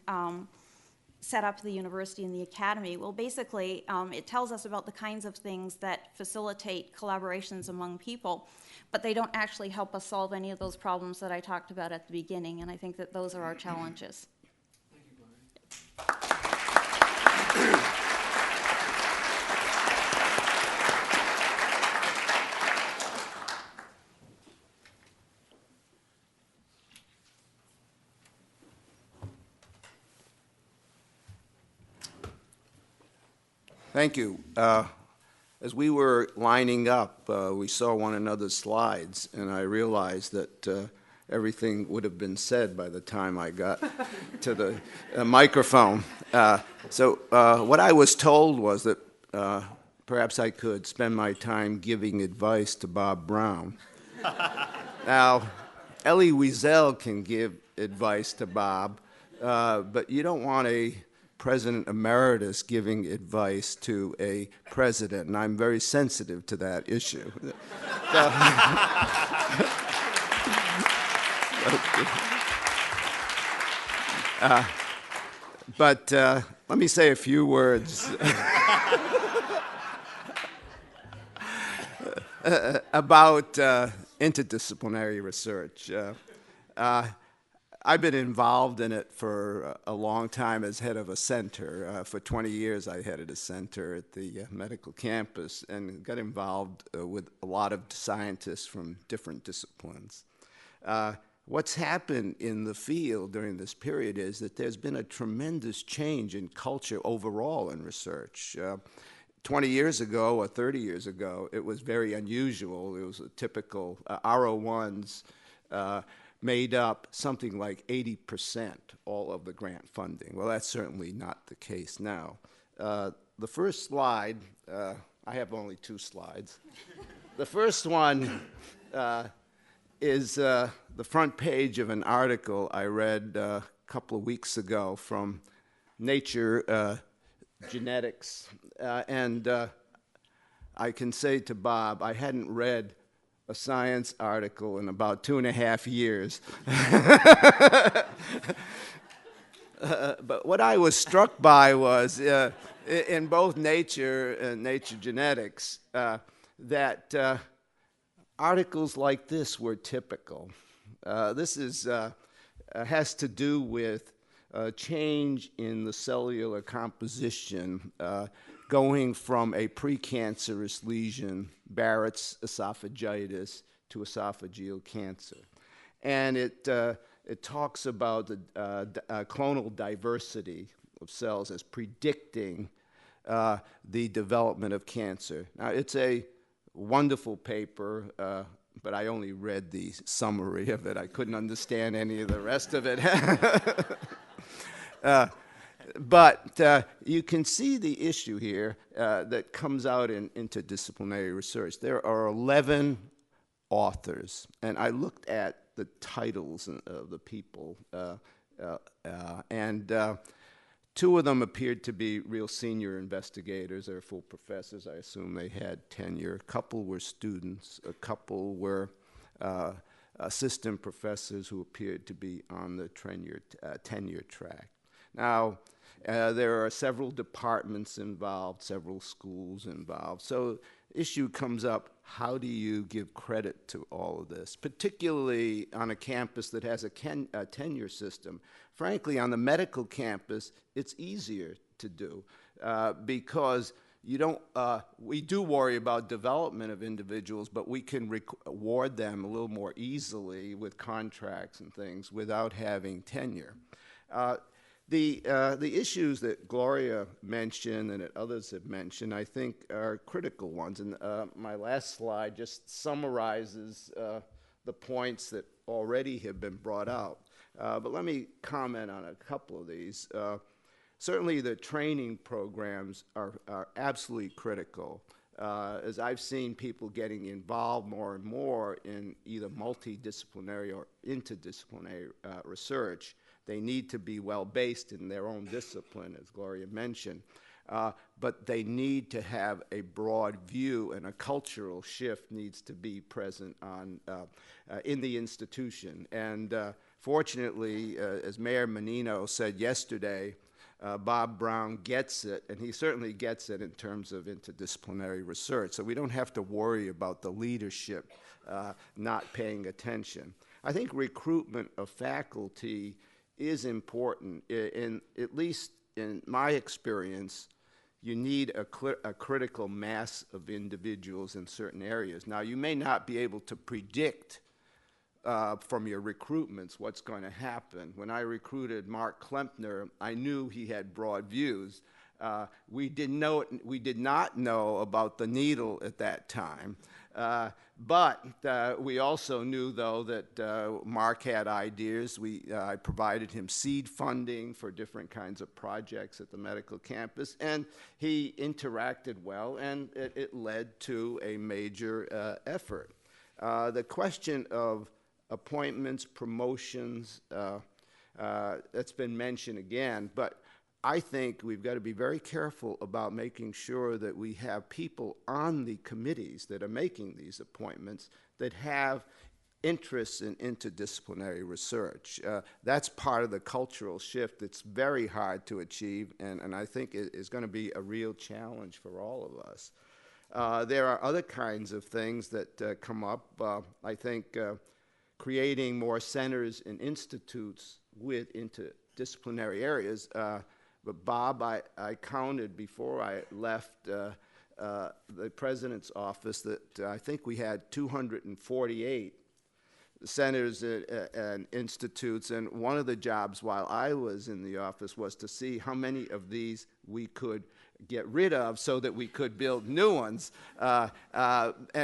set up the university and the academy? Well, basically, it tells us about the kinds of things that facilitate collaborations among people, but they don't actually help us solve any of those problems that I talked about at the beginning, and I think that those are our challenges. Thank you, Gloria. Thank you. As we were lining up, we saw one another's slides, and I realized that everything would have been said by the time I got to the microphone. So what I was told was that perhaps I could spend my time giving advice to Bob Brown. Now, Elie Wiesel can give advice to Bob, but you don't want a President Emeritus giving advice to a president, and I'm very sensitive to that issue. But let me say a few words about interdisciplinary research. I've been involved in it for a long time as head of a center. For 20 years, I headed a center at the medical campus and got involved with a lot of scientists from different disciplines. What's happened in the field during this period is that there's been a tremendous change in culture overall in research. 20 years ago or 30 years ago, it was very unusual. It was a typical R01s made up something like 80% all of the grant funding. Well, that's certainly not the case now. The first slide, I have only 2 slides. The first one is the front page of an article I read a couple of weeks ago from Nature Genetics. And I can say to Bob, I hadn't read a science article in about 2.5 years. But what I was struck by was, in both Nature and Nature Genetics, that articles like this were typical. This has to do with change in the cellular composition, going from a precancerous lesion, Barrett's esophagitis, to esophageal cancer. And it talks about the clonal diversity of cells as predicting the development of cancer. Now, it's a wonderful paper, but I only read the summary of it. I couldn't understand any of the rest of it. But you can see the issue here that comes out in interdisciplinary research. There are 11 authors, and I looked at the titles of the people, and 2 of them appeared to be real senior investigators. They're full professors. I assume they had tenure. A couple were students. A couple were assistant professors who appeared to be on the tenure track. Now, there are several departments involved, several schools involved. So the issue comes up, how do you give credit to all of this, particularly on a campus that has a tenure system? Frankly, on the medical campus, it's easier to do because you don't, we do worry about development of individuals, but we can reward them a little more easily with contracts and things without having tenure. The issues that Gloria mentioned and that others have mentioned, I think, are critical ones. And my last slide just summarizes the points that already have been brought out. But let me comment on a couple of these. Certainly the training programs are absolutely critical. As I've seen people getting involved more and more in either multidisciplinary or interdisciplinary research, they need to be well-based in their own discipline, as Gloria mentioned. But they need to have a broad view, and a cultural shift needs to be present in the institution. And fortunately, as Mayor Menino said yesterday, Bob Brown gets it, and he certainly gets it in terms of interdisciplinary research. So we don't have to worry about the leadership not paying attention. I think recruitment of faculty is important. At least in my experience, you need a critical mass of individuals in certain areas. Now, you may not be able to predict from your recruitments what's going to happen. When I recruited Mark Klempner, I knew he had broad views. We did not know about the needle at that time. But we also knew, though, that Mark had ideas. I provided him seed funding for different kinds of projects at the medical campus, and he interacted well, and it led to a major effort. The question of appointments, promotions, that's been mentioned again, but I think we've got to be very careful about making sure that we have people on the committees that are making these appointments that have interests in interdisciplinary research. That's part of the cultural shift that's very hard to achieve, and I think it is going to be a real challenge for all of us. There are other kinds of things that come up. I think creating more centers and institutes with interdisciplinary areas. But Bob, I counted before I left the president's office that I think we had 248 centers and institutes, and one of the jobs while I was in the office was to see how many of these we could get rid of so that we could build new ones. And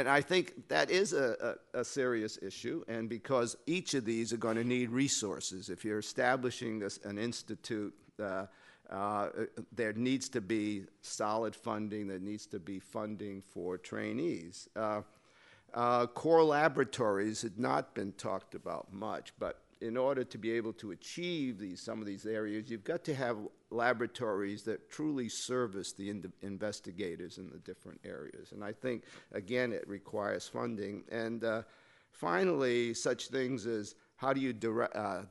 I think that is a serious issue, and because each of these are going to need resources. If you're establishing an institute, there needs to be solid funding, there needs to be funding for trainees. Core laboratories had not been talked about much, but in order to be able to achieve some of these areas, you've got to have laboratories that truly service the investigators in the different areas. And I think, again, it requires funding. And finally, such things as how do you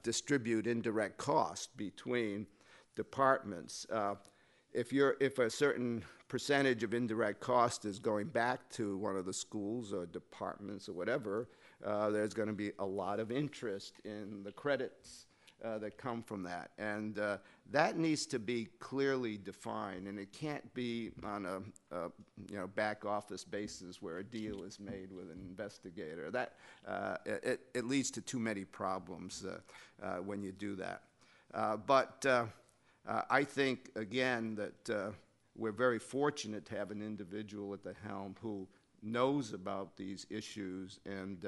distribute indirect costs between departments? If a certain percentage of indirect cost is going back to one of the schools or departments or whatever, there's going to be a lot of interest in the credits that come from that. And that needs to be clearly defined, and it can't be on a back office basis where a deal is made with an investigator. That it leads to too many problems when you do that. But I think, again, that we're very fortunate to have an individual at the helm who knows about these issues, and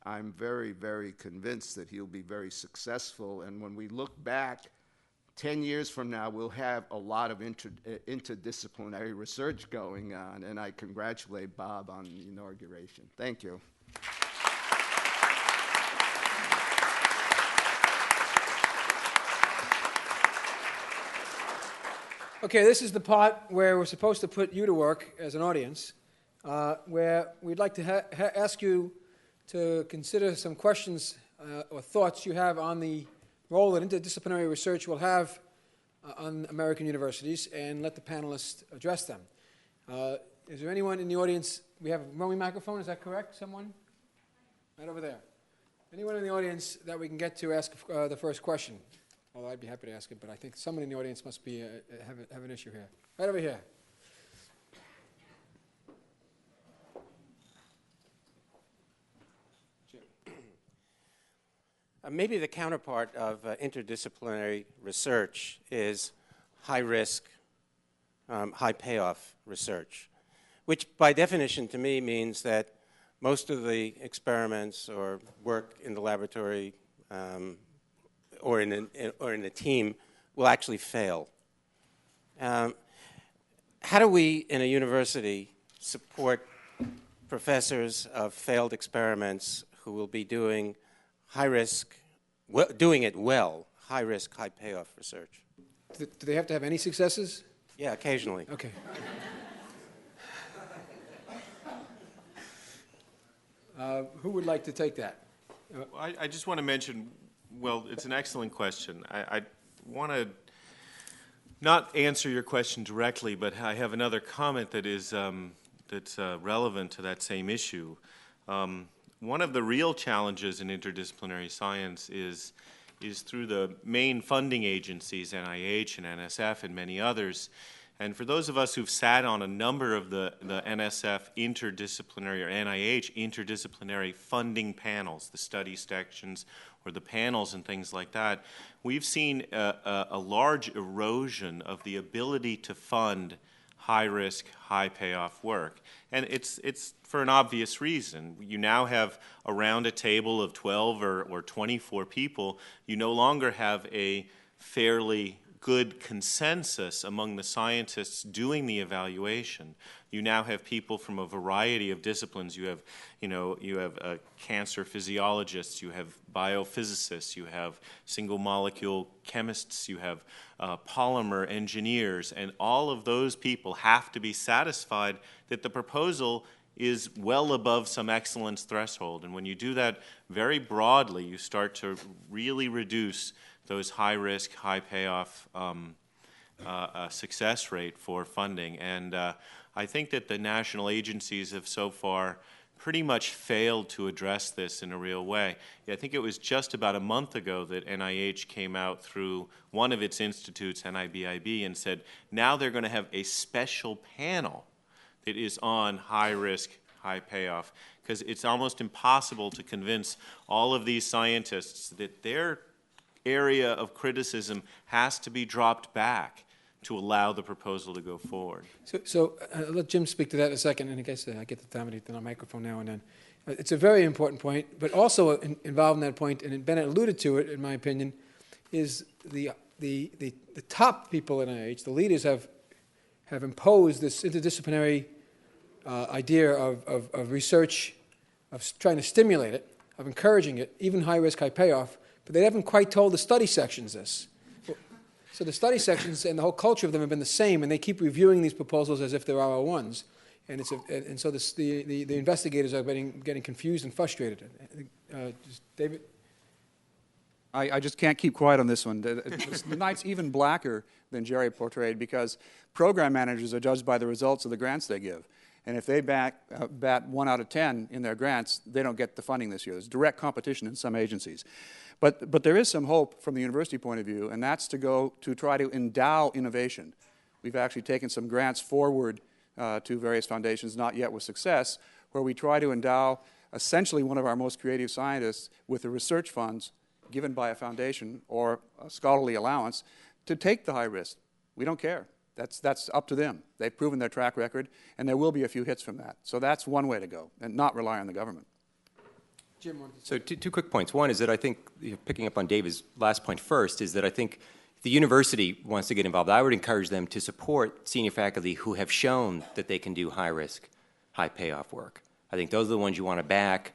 I'm very, very convinced that he'll be very successful. And when we look back 10 years from now, we'll have a lot of interdisciplinary research going on, and I congratulate Bob on the inauguration. Thank you. Okay, this is the part where we're supposed to put you to work as an audience, where we'd like to ask you to consider some questions or thoughts you have on the role that interdisciplinary research will have on American universities, and let the panelists address them. Is there anyone in the audience? We have a roaming microphone, is that correct? Someone? Right over there. Anyone in the audience that we can get to ask the first question? Well, I'd be happy to ask it, but I think someone in the audience must be have an issue here. Right over here. Maybe the counterpart of interdisciplinary research is high-risk, high-payoff research, which by definition to me means that most of the experiments or work in the laboratory or in a team will actually fail. How do we in a university support professors of failed experiments who will be doing high-risk, doing it well, high-risk, high-payoff research? Do they have to have any successes? Yeah, occasionally. Okay. Who would like to take that? I just want to mention, well, it's an excellent question. I want to not answer your question directly, but I have another comment that is that's relevant to that same issue. One of the real challenges in interdisciplinary science is through the main funding agencies, NIH and NSF and many others. And for those of us who've sat on a number of the NSF interdisciplinary or NIH interdisciplinary funding panels, the study sections or the panels and things like that, we've seen a large erosion of the ability to fund high-risk, high-payoff work. And it's for an obvious reason. You now have around a table of 12 or 24 people, you no longer have a fairly good consensus among the scientists doing the evaluation. You now have people from a variety of disciplines. You have cancer physiologists, you have biophysicists, you have single molecule chemists, you have polymer engineers, and all of those people have to be satisfied that the proposal is well above some excellence threshold. And when you do that very broadly, you start to really reduce those high-risk, high-payoff success rate for funding. And I think that the national agencies have so far pretty much failed to address this in a real way. I think it was just about a month ago that NIH came out through one of its institutes, NIBIB, and said now they're going to have a special panel that is on high risk, high payoff, because it's almost impossible to convince all of these scientists that their area of criticism has to be dropped back to allow the proposal to go forward. So I'll let Jim speak to that in a second, and I guess I get the time to turn on microphone now and then. It's a very important point, but also involved in that point, and Bennett alluded to it, in my opinion, is the top people in NIH, the leaders have imposed this interdisciplinary idea of research, of trying to stimulate it, of encouraging it, even high risk, high payoff, but they haven't quite told the study sections this. So the study sections and the whole culture of them have been the same, and they keep reviewing these proposals as if they're R01s. And so the investigators are getting confused and frustrated. David? I just can't keep quiet on this one. The night's even blacker than Jerry portrayed, because program managers are judged by the results of the grants they give. And if they bat 1 out of 10 in their grants, they don't get the funding this year. There's direct competition in some agencies. But there is some hope from the university point of view, and that's to try to endow innovation. We've actually taken some grants forward to various foundations, not yet with success, where we try to endow essentially one of our most creative scientists with the research funds given by a foundation or a scholarly allowance to take the high risk. We don't care. That's up to them. They've proven their track record, and there will be a few hits from that. So that's one way to go, and not rely on the government. Jim, so two quick points. One is that I think, picking up on David's last point first, is that I think if the university wants to get involved, I would encourage them to support senior faculty who have shown that they can do high risk, high payoff work. I think those are the ones you want to back.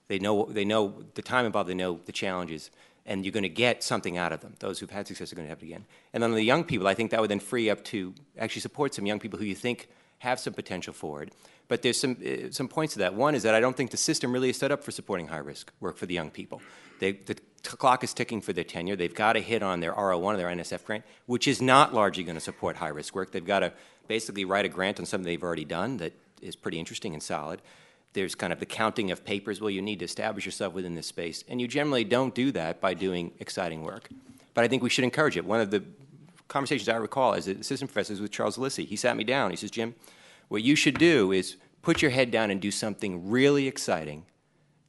They know the time involved, they know the challenges, and you're going to get something out of them. Those who've had success are going to have it again. And then the young people, I think that would then free up to actually support some young people who you think have some potential for it. But there's some points to that. One is that I don't think the system really is set up for supporting high-risk work for the young people. The clock is ticking for their tenure. They've got to hit on their R01 or their NSF grant, which is not largely going to support high-risk work. They've got to basically write a grant on something they've already done that is pretty interesting and solid. There's kind of the counting of papers. Well, you need to establish yourself within this space. And you generally don't do that by doing exciting work. But I think we should encourage it. One of the conversations I recall as an assistant professor was with Charles Lissy. He sat me down. He says, Jim, what you should do is put your head down and do something really exciting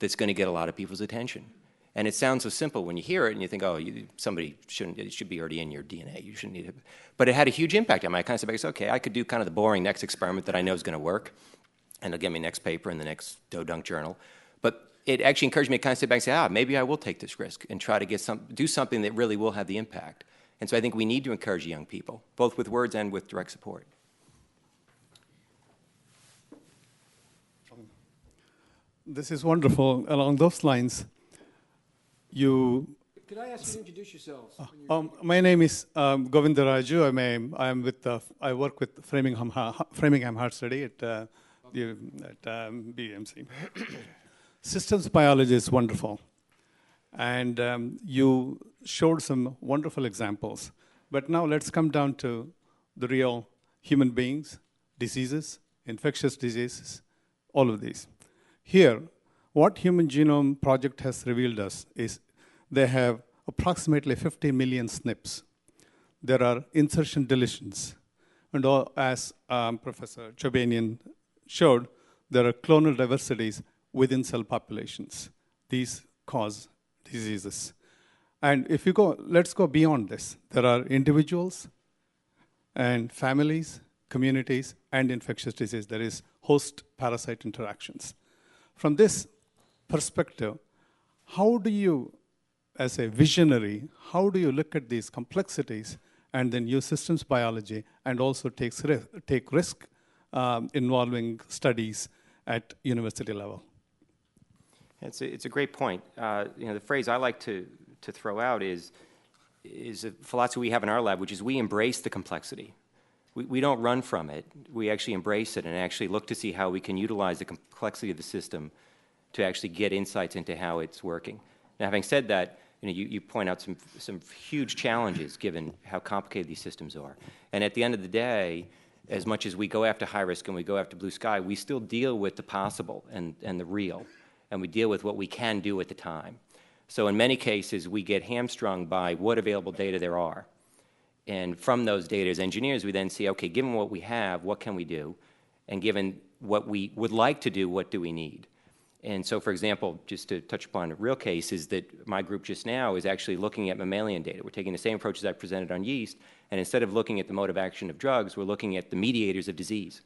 that's going to get a lot of people's attention. And it sounds so simple when you hear it and you think, oh, somebody shouldn't, it should be already in your DNA. You shouldn't need it. But it had a huge impact on me. I kind of said, okay, I could do kind of the boring next experiment that I know is going to work, and it'll get me next paper in the next Dodunk journal. But it actually encouraged me to kind of sit back and say, maybe I will take this risk and try to do something that really will have the impact. And so I think we need to encourage young people, both with words and with direct support. This is wonderful. Along those lines, could I ask you to introduce yourselves? My name is Govinda Raju. I work with Framingham Heart Study at BMC. Systems biology is wonderful, and you showed some wonderful examples. But now let's come down to the real human beings, diseases, infectious diseases, all of these. Here, what Human Genome Project has revealed us is they have approximately 50 million SNPs. There are insertion deletions. And as Professor Chobanian showed, there are clonal diversities within cell populations. These cause diseases. And if you go, let's go beyond this. There are individuals and families, communities, and infectious disease. There is host-parasite interactions. From this perspective, how do you, as a visionary, how do you look at these complexities and then use systems biology and also take risk involving studies at university level? It's a great point. The phrase I like to throw out is a philosophy we have in our lab, which is we embrace the complexity. We don't run from it. We actually embrace it and actually look to see how we can utilize the complexity of the system to actually get insights into how it's working. Now, having said that, you point out some huge challenges given how complicated these systems are. And at the end of the day, as much as we go after high risk and we go after blue sky, we still deal with the possible and the real, and we deal with what we can do at the time. So in many cases, we get hamstrung by what available data there are. And from those data as engineers, we then see, okay, given what we have, what can we do? And given what we would like to do, what do we need? And so, for example, just to touch upon a real case, is that my group just now is actually looking at mammalian data. We're taking the same approach as I presented on yeast, and instead of looking at the mode of action of drugs, we're looking at the mediators of disease.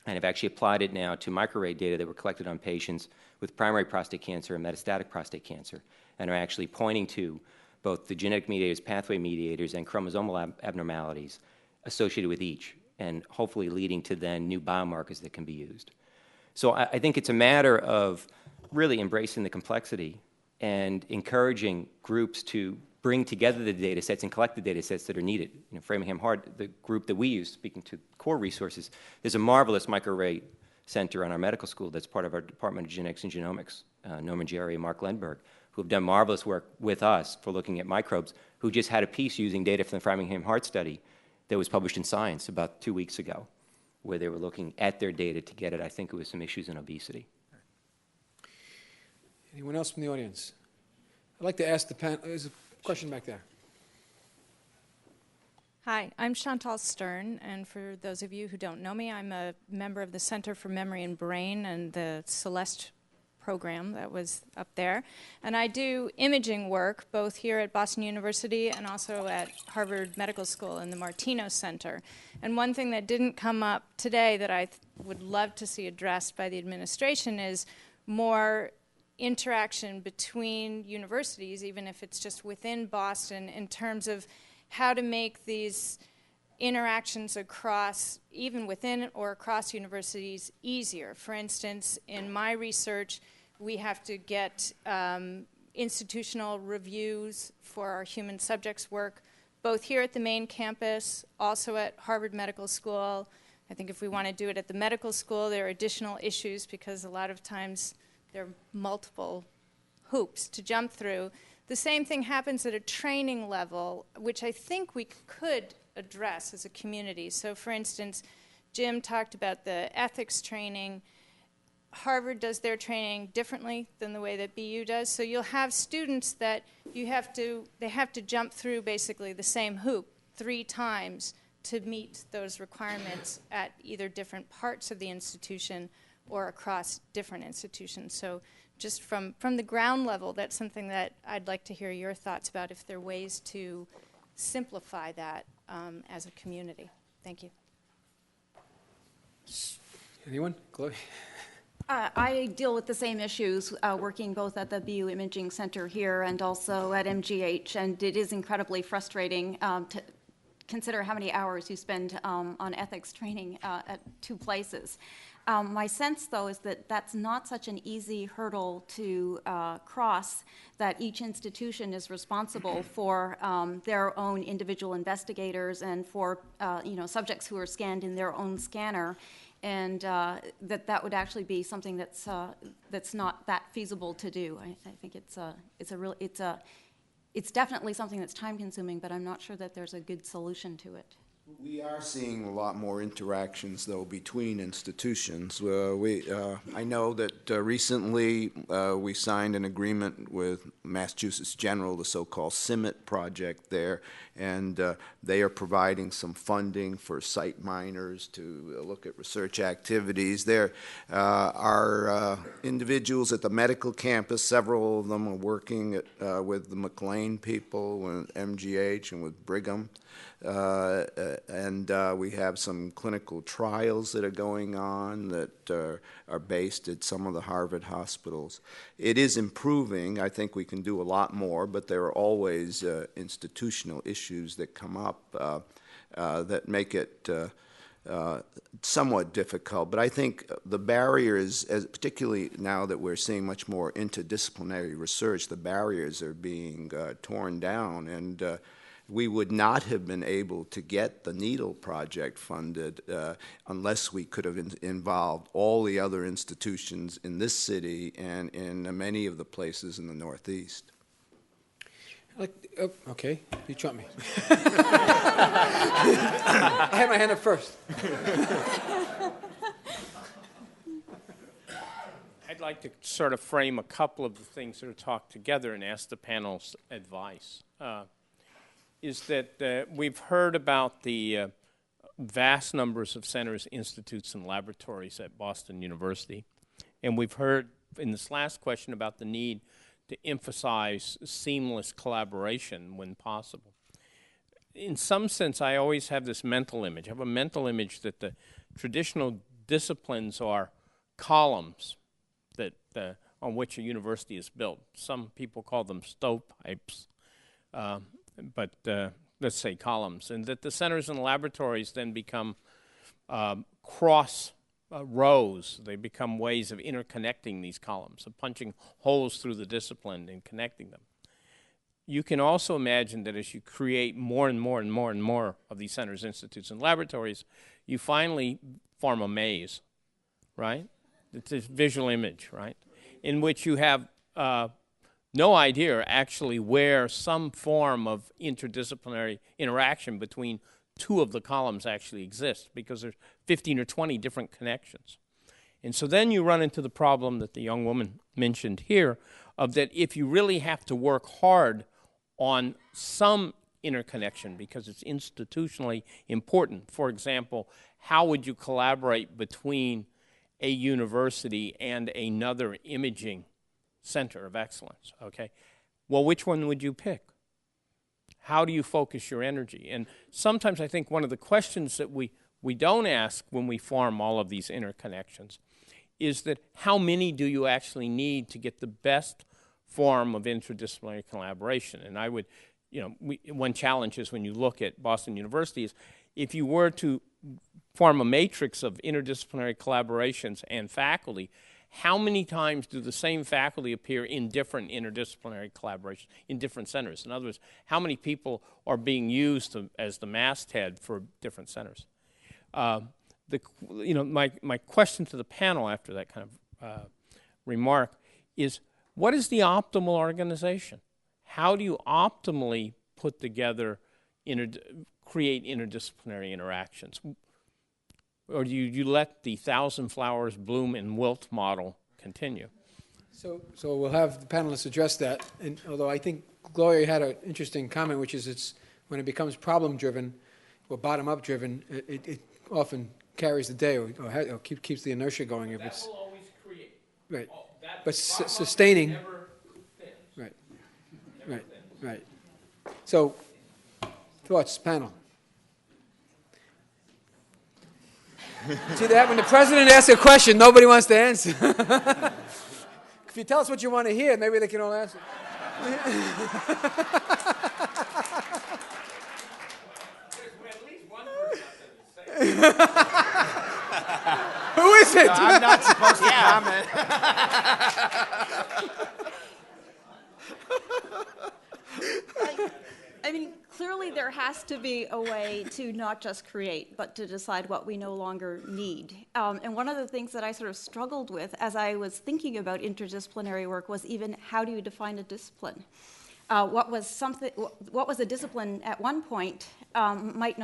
And have actually applied it now to microarray data that were collected on patients with primary prostate cancer and metastatic prostate cancer, and are actually pointing to both the genetic mediators, pathway mediators, and chromosomal abnormalities associated with each, and hopefully leading to then new biomarkers that can be used. So I think it's a matter of really embracing the complexity and encouraging groups to bring together the data sets and collect the data sets that are needed. You know, Framingham Heart, the group that we use, speaking to core resources, there's a marvelous microarray center on our medical school that's part of our Department of Genetics and Genomics, Norman Jerry and Mark Lindberg, who have done marvelous work with us for looking at microbes, who just had a piece using data from the Framingham Heart study that was published in Science about 2 weeks ago, where they were looking at their data to get it. I think it was some issues in obesity. Anyone else from the audience? I'd like to ask the panel, there's a question back there. Hi, I'm Chantal Stern, and for those of you who don't know me, I'm a member of the Center for Memory and Brain and the Celeste program that was up there. And I do imaging work both here at Boston University and also at Harvard Medical School in the Martino Center. And one thing that didn't come up today that I would love to see addressed by the administration is more interaction between universities, even if it's just within Boston, in terms of how to make these interactions across, even within or across universities, easier. For instance, in my research, we have to get institutional reviews for our human subjects work, both here at the main campus, also at Harvard Medical School. I think if we want to do it at the medical school, there are additional issues because a lot of times there are multiple hoops to jump through. The same thing happens at a training level, which I think we could address as a community. So for instance, Jim talked about the ethics training. Harvard does their training differently than the way that BU does. So you'll have students that they have to jump through basically the same hoop 3 times to meet those requirements at either different parts of the institution or across different institutions. So just from the ground level, that's something that I'd like to hear your thoughts about, if there are ways to simplify that as a community. Thank you. Anyone? Chloe? I deal with the same issues, working both at the BU Imaging Center here and also at MGH, and it is incredibly frustrating to consider how many hours you spend on ethics training at 2 places. My sense, though, is that that's not such an easy hurdle to cross, that each institution is responsible for their own individual investigators and for subjects who are scanned in their own scanner, and that would actually be something that's not that feasible to do. I think it's definitely something that's time-consuming, but I'm not sure that there's a good solution to it. We are seeing a lot more interactions, though, between institutions. I know that recently we signed an agreement with Massachusetts General, the so-called CIMMIT project there, and they are providing some funding for site miners to look at research activities. There are individuals at the medical campus, several of them are working with the McLean people, with MGH and with Brigham. And we have some clinical trials that are going on that are based at some of the Harvard hospitals. It is improving. I think we can do a lot more, but there are always institutional issues that come up that make it somewhat difficult. But I think the barriers, particularly now that we're seeing much more interdisciplinary research, the barriers are being torn down, and we would not have been able to get the Needle project funded unless we could have involved all the other institutions in this city and in many of the places in the Northeast. Oh, okay, you trumped me. I had my hand up first. I'd like to sort of frame a couple of the things that are talked together and ask the panel's advice. Is that we've heard about the vast numbers of centers, institutes, and laboratories at Boston University. And we've heard in this last question about the need to emphasize seamless collaboration when possible. In some sense, I always have this mental image. I have a mental image that the traditional disciplines are columns that on which a university is built. Some people call them stovepipes, but let's say columns. And that the centers and laboratories then become cross rows. They become ways of interconnecting these columns, of punching holes through the discipline and connecting them. You can also imagine that as you create more and more and more and more of these centers, institutes, and laboratories, you finally form a maze, right? It's a visual image, right? In which you have no idea actually where some form of interdisciplinary interaction between two of the columns actually exists, because there's 15 or 20 different connections. And so then you run into the problem that the young woman mentioned here, of that if you really have to work hard on some interconnection because it's institutionally important, for example, how would you collaborate between a university and another imaging center of excellence, okay? Well, which one would you pick? How do you focus your energy? And sometimes I think one of the questions that we don't ask when we form all of these interconnections is that how many do you actually need to get the best form of interdisciplinary collaboration? And I would, one challenge is when you look at Boston University is if you were to form a matrix of interdisciplinary collaborations and faculty, how many times do the same faculty appear in different interdisciplinary collaborations, in different centers? In other words, how many people are being used as the masthead for different centers? My question to the panel after that kind of remark is, what is the optimal organization? How do you optimally put together, create interdisciplinary interactions? Or do you let the thousand flowers bloom and wilt model continue? So we'll have the panelists address that. And although I think Gloria had an interesting comment, which is it's when it becomes problem-driven or bottom-up driven, it often carries the day or keeps the inertia going. If that will always create. Right. That but sustaining. Never thins. Right. Never Right. thins. Right. So, thoughts, panel. See that? When the president asks a question, nobody wants to answer. If you tell us what you want to hear, maybe they can all answer. There's at least one person out there to say. Who is it? I'm not supposed to comment. I mean, clearly there has to be a way to not just create, but to decide what we no longer need. And one of the things that I sort of struggled with as I was thinking about interdisciplinary work was even how do you define a discipline? What was a discipline at one point might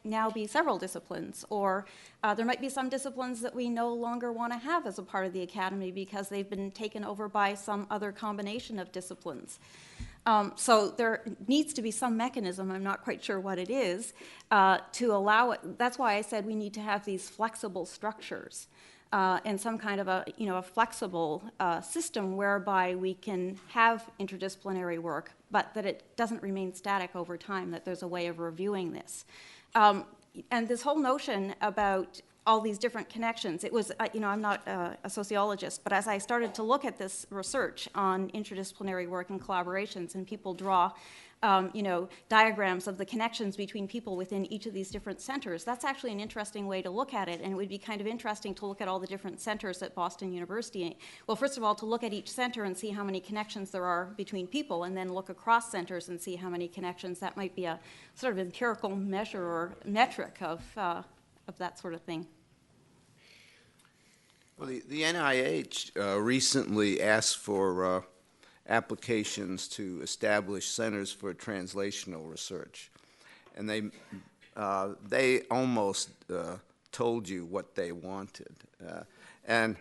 now be several disciplines, or there might be some disciplines that we no longer want to have as a part of the academy because they've been taken over by some other combination of disciplines. So there needs to be some mechanism, I'm not quite sure what it is, to allow it. That's why I said we need to have these flexible structures and some kind of a flexible system whereby we can have interdisciplinary work, but that it doesn't remain static over time, that there's a way of reviewing this. And this whole notion about all these different connections. It was, I'm not a sociologist, but as I started to look at this research on interdisciplinary work and collaborations, and people draw, diagrams of the connections between people within each of these different centers, that's actually an interesting way to look at it, and it would be kind of interesting to look at all the different centers at Boston University. Well, first of all, to look at each center and see how many connections there are between people, and then look across centers and see how many connections. That might be a sort of empirical measure or metric of that sort of thing. Well, the NIH recently asked for applications to establish centers for translational research. And they almost told you what they wanted. And,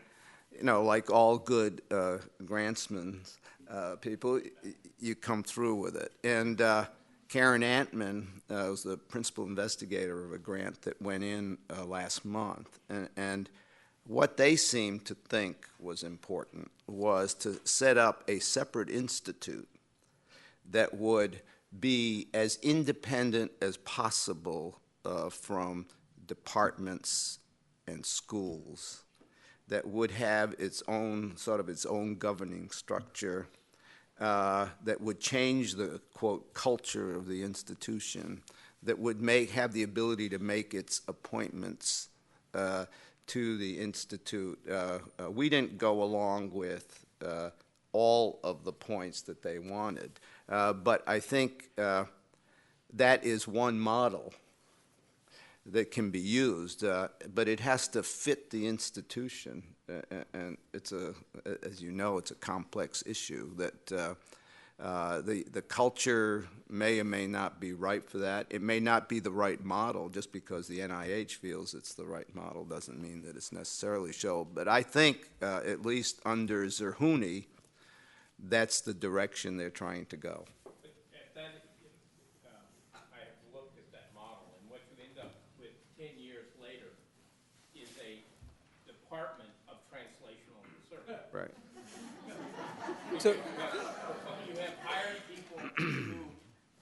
you know, like all good grantsmen, people, you come through with it. And Karen Antman was the principal investigator of a grant that went in last month. And what they seemed to think was important was to set up a separate institute that would be as independent as possible from departments and schools, that would have its own, sort of its own governing structure, that would change the, quote, culture of the institution, that would have the ability to make its appointments to the institute. We didn't go along with all of the points that they wanted, but I think that is one model that can be used, but it has to fit the institution, and it's as you know, it's a complex issue that the culture may or may not be right for that. It may not be the right model. Just because the NIH feels it's the right model doesn't mean that it's necessarily so. But I think, at least under Zerhouni, that's the direction they're trying to go. I have looked at that model, and what you end up with 10 years later is a Department of Translational Research. Right. So, you have hired people who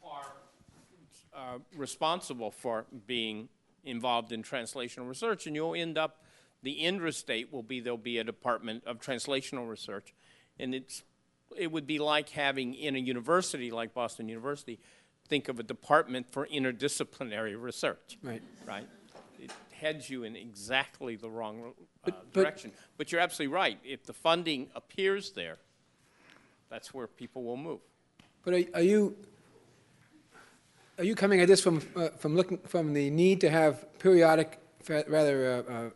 are responsible for being involved in translational research, and you'll end up, the end restate will be there'll be a Department of Translational Research, and it would be like having in a university like Boston University, think of a department for interdisciplinary research. right. Right? It heads you in exactly the wrong direction. But you're absolutely right. If the funding appears there, that's where people will move. But are you coming at this from the need to have periodic, rather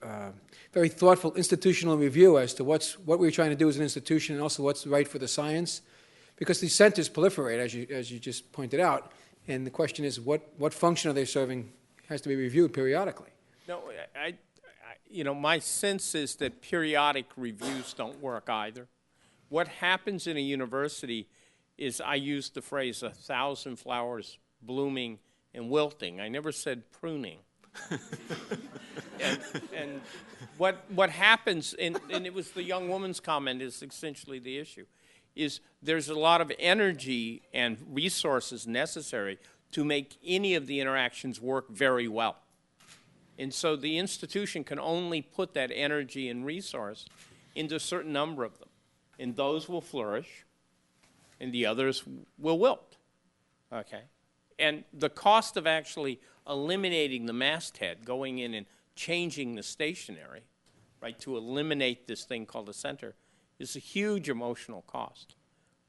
very thoughtful institutional review as to what we're trying to do as an institution and also what's right for the science? Because these centers proliferate, as you just pointed out, and the question is what function are they serving has to be reviewed periodically. No, my sense is that periodic reviews don't work either. What happens in a university is, I use the phrase 1,000 flowers blooming and wilting. I never said pruning. and what happens, and it was the young woman's comment is essentially the issue, is there's a lot of energy and resources necessary to make any of the interactions work very well. And so the institution can only put that energy and resource into a certain number of them. And those will flourish, and the others will wilt, okay? And the cost of actually eliminating the masthead, going in and changing the stationery, right, to eliminate this thing called a center, is a huge emotional cost,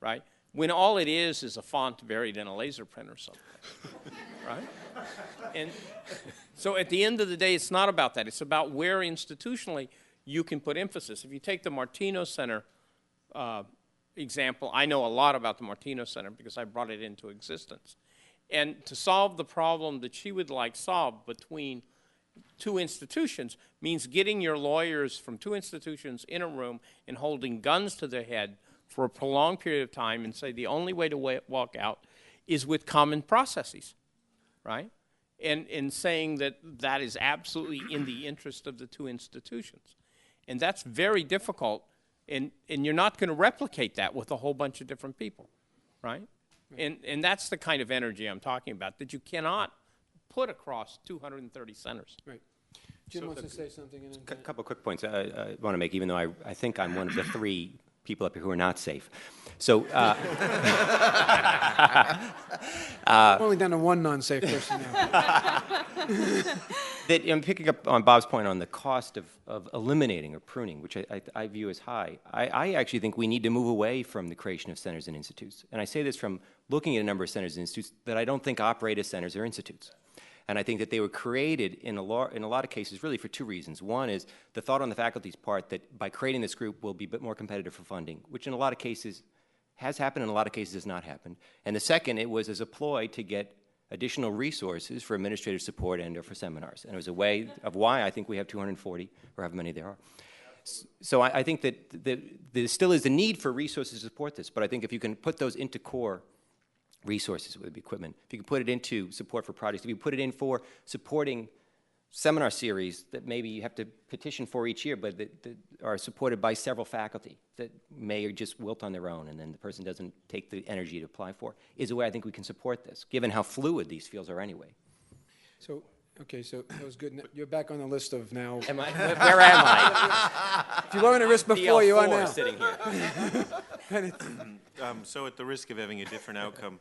right? When all it is a font buried in a laser printer somewhere, right? And so at the end of the day, it's not about that. It's about where institutionally you can put emphasis. If you take the Martino Center example, I know a lot about the Martino Center because I brought it into existence. And to solve the problem that she would like solved between two institutions means getting your lawyers from two institutions in a room and holding guns to their head for a prolonged period of time and say the only way to walk out is with common processes, right? And saying that that is absolutely in the interest of the two institutions. And that's very difficult, and you're not going to replicate that with a whole bunch of different people, right? And that's the kind of energy I'm talking about, that you cannot put across 230 centers. Right. Jim wants to say something. A couple of quick points I want to make, even though I think I'm one of the three people up here who are not safe. So, only down to one non-safe person now. that I'm picking up on Bob's point on the cost of eliminating or pruning, which I view as high. I actually think we need to move away from the creation of centers and institutes. And I say this from looking at a number of centers and institutes that I don't think operate as centers or institutes. And I think that they were created in a lot of cases really for two reasons. One is the thought on the faculty's part that by creating this group we'll be a bit more competitive for funding, which in a lot of cases has happened, in a lot of cases has not happened. And the second, it was as a ploy to get additional resources for administrative support and or for seminars. And it was a way of why I think we have 240, or however many there are. So I think that there still is a need for resources to support this, but I think if you can put those into core resources with equipment, if you can put it into support for projects, if you put it in for supporting seminar series that maybe you have to petition for each year, but that are supported by several faculty that may just wilt on their own and then the person doesn't take the energy to apply for, is a way I think we can support this, given how fluid these fields are anyway. So, okay, so that was good. You're back on the list of now. Am I? Where am I? If you weren't at risk before, you are now. Sitting here. So at the risk of having a different outcome,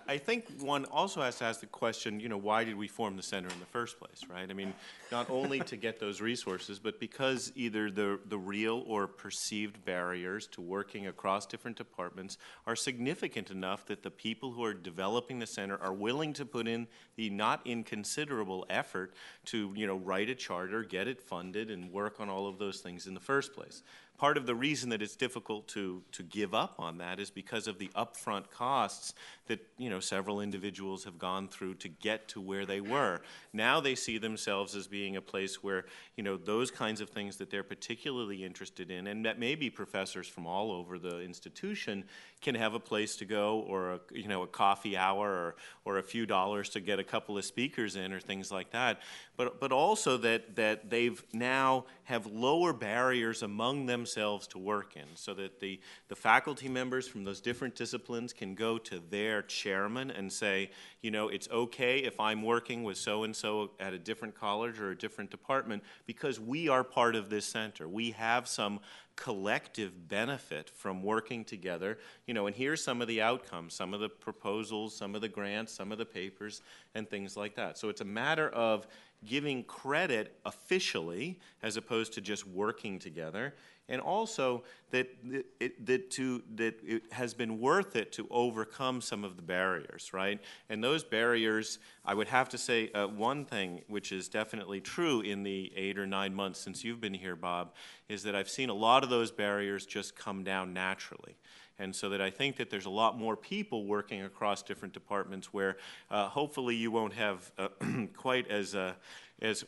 I think one also has to ask the question, why did we form the center in the first place, right? I mean, not only to get those resources, but because either the real or perceived barriers to working across different departments are significant enough that the people who are developing the center are willing to put in the not inconsiderable effort to, write a charter, get it funded, and work on all of those things in the first place. Part of the reason that it's difficult to give up on that is because of the upfront costs that several individuals have gone through to get to where they were. Now they see themselves as being a place where those kinds of things that they're particularly interested in, and that maybe professors from all over the institution can have a place to go, or a coffee hour, or a few dollars to get a couple of speakers in, or things like that. But also that they've now have lower barriers among themselves to work in, so that the faculty members from those different disciplines can go to their chairman and say, it's okay if I'm working with so-and-so at a different college or a different department because we are part of this center. We have some collective benefit from working together, and here's some of the outcomes, some of the proposals, some of the grants, some of the papers, and things like that. So it's a matter of giving credit officially as opposed to just working together, and also that it has been worth it to overcome some of the barriers, right? And those barriers, I would have to say one thing which is definitely true in the 8 or 9 months since you've been here, Bob, is that I've seen a lot of those barriers just come down naturally. And so that I think that there's a lot more people working across different departments where hopefully you won't have quite as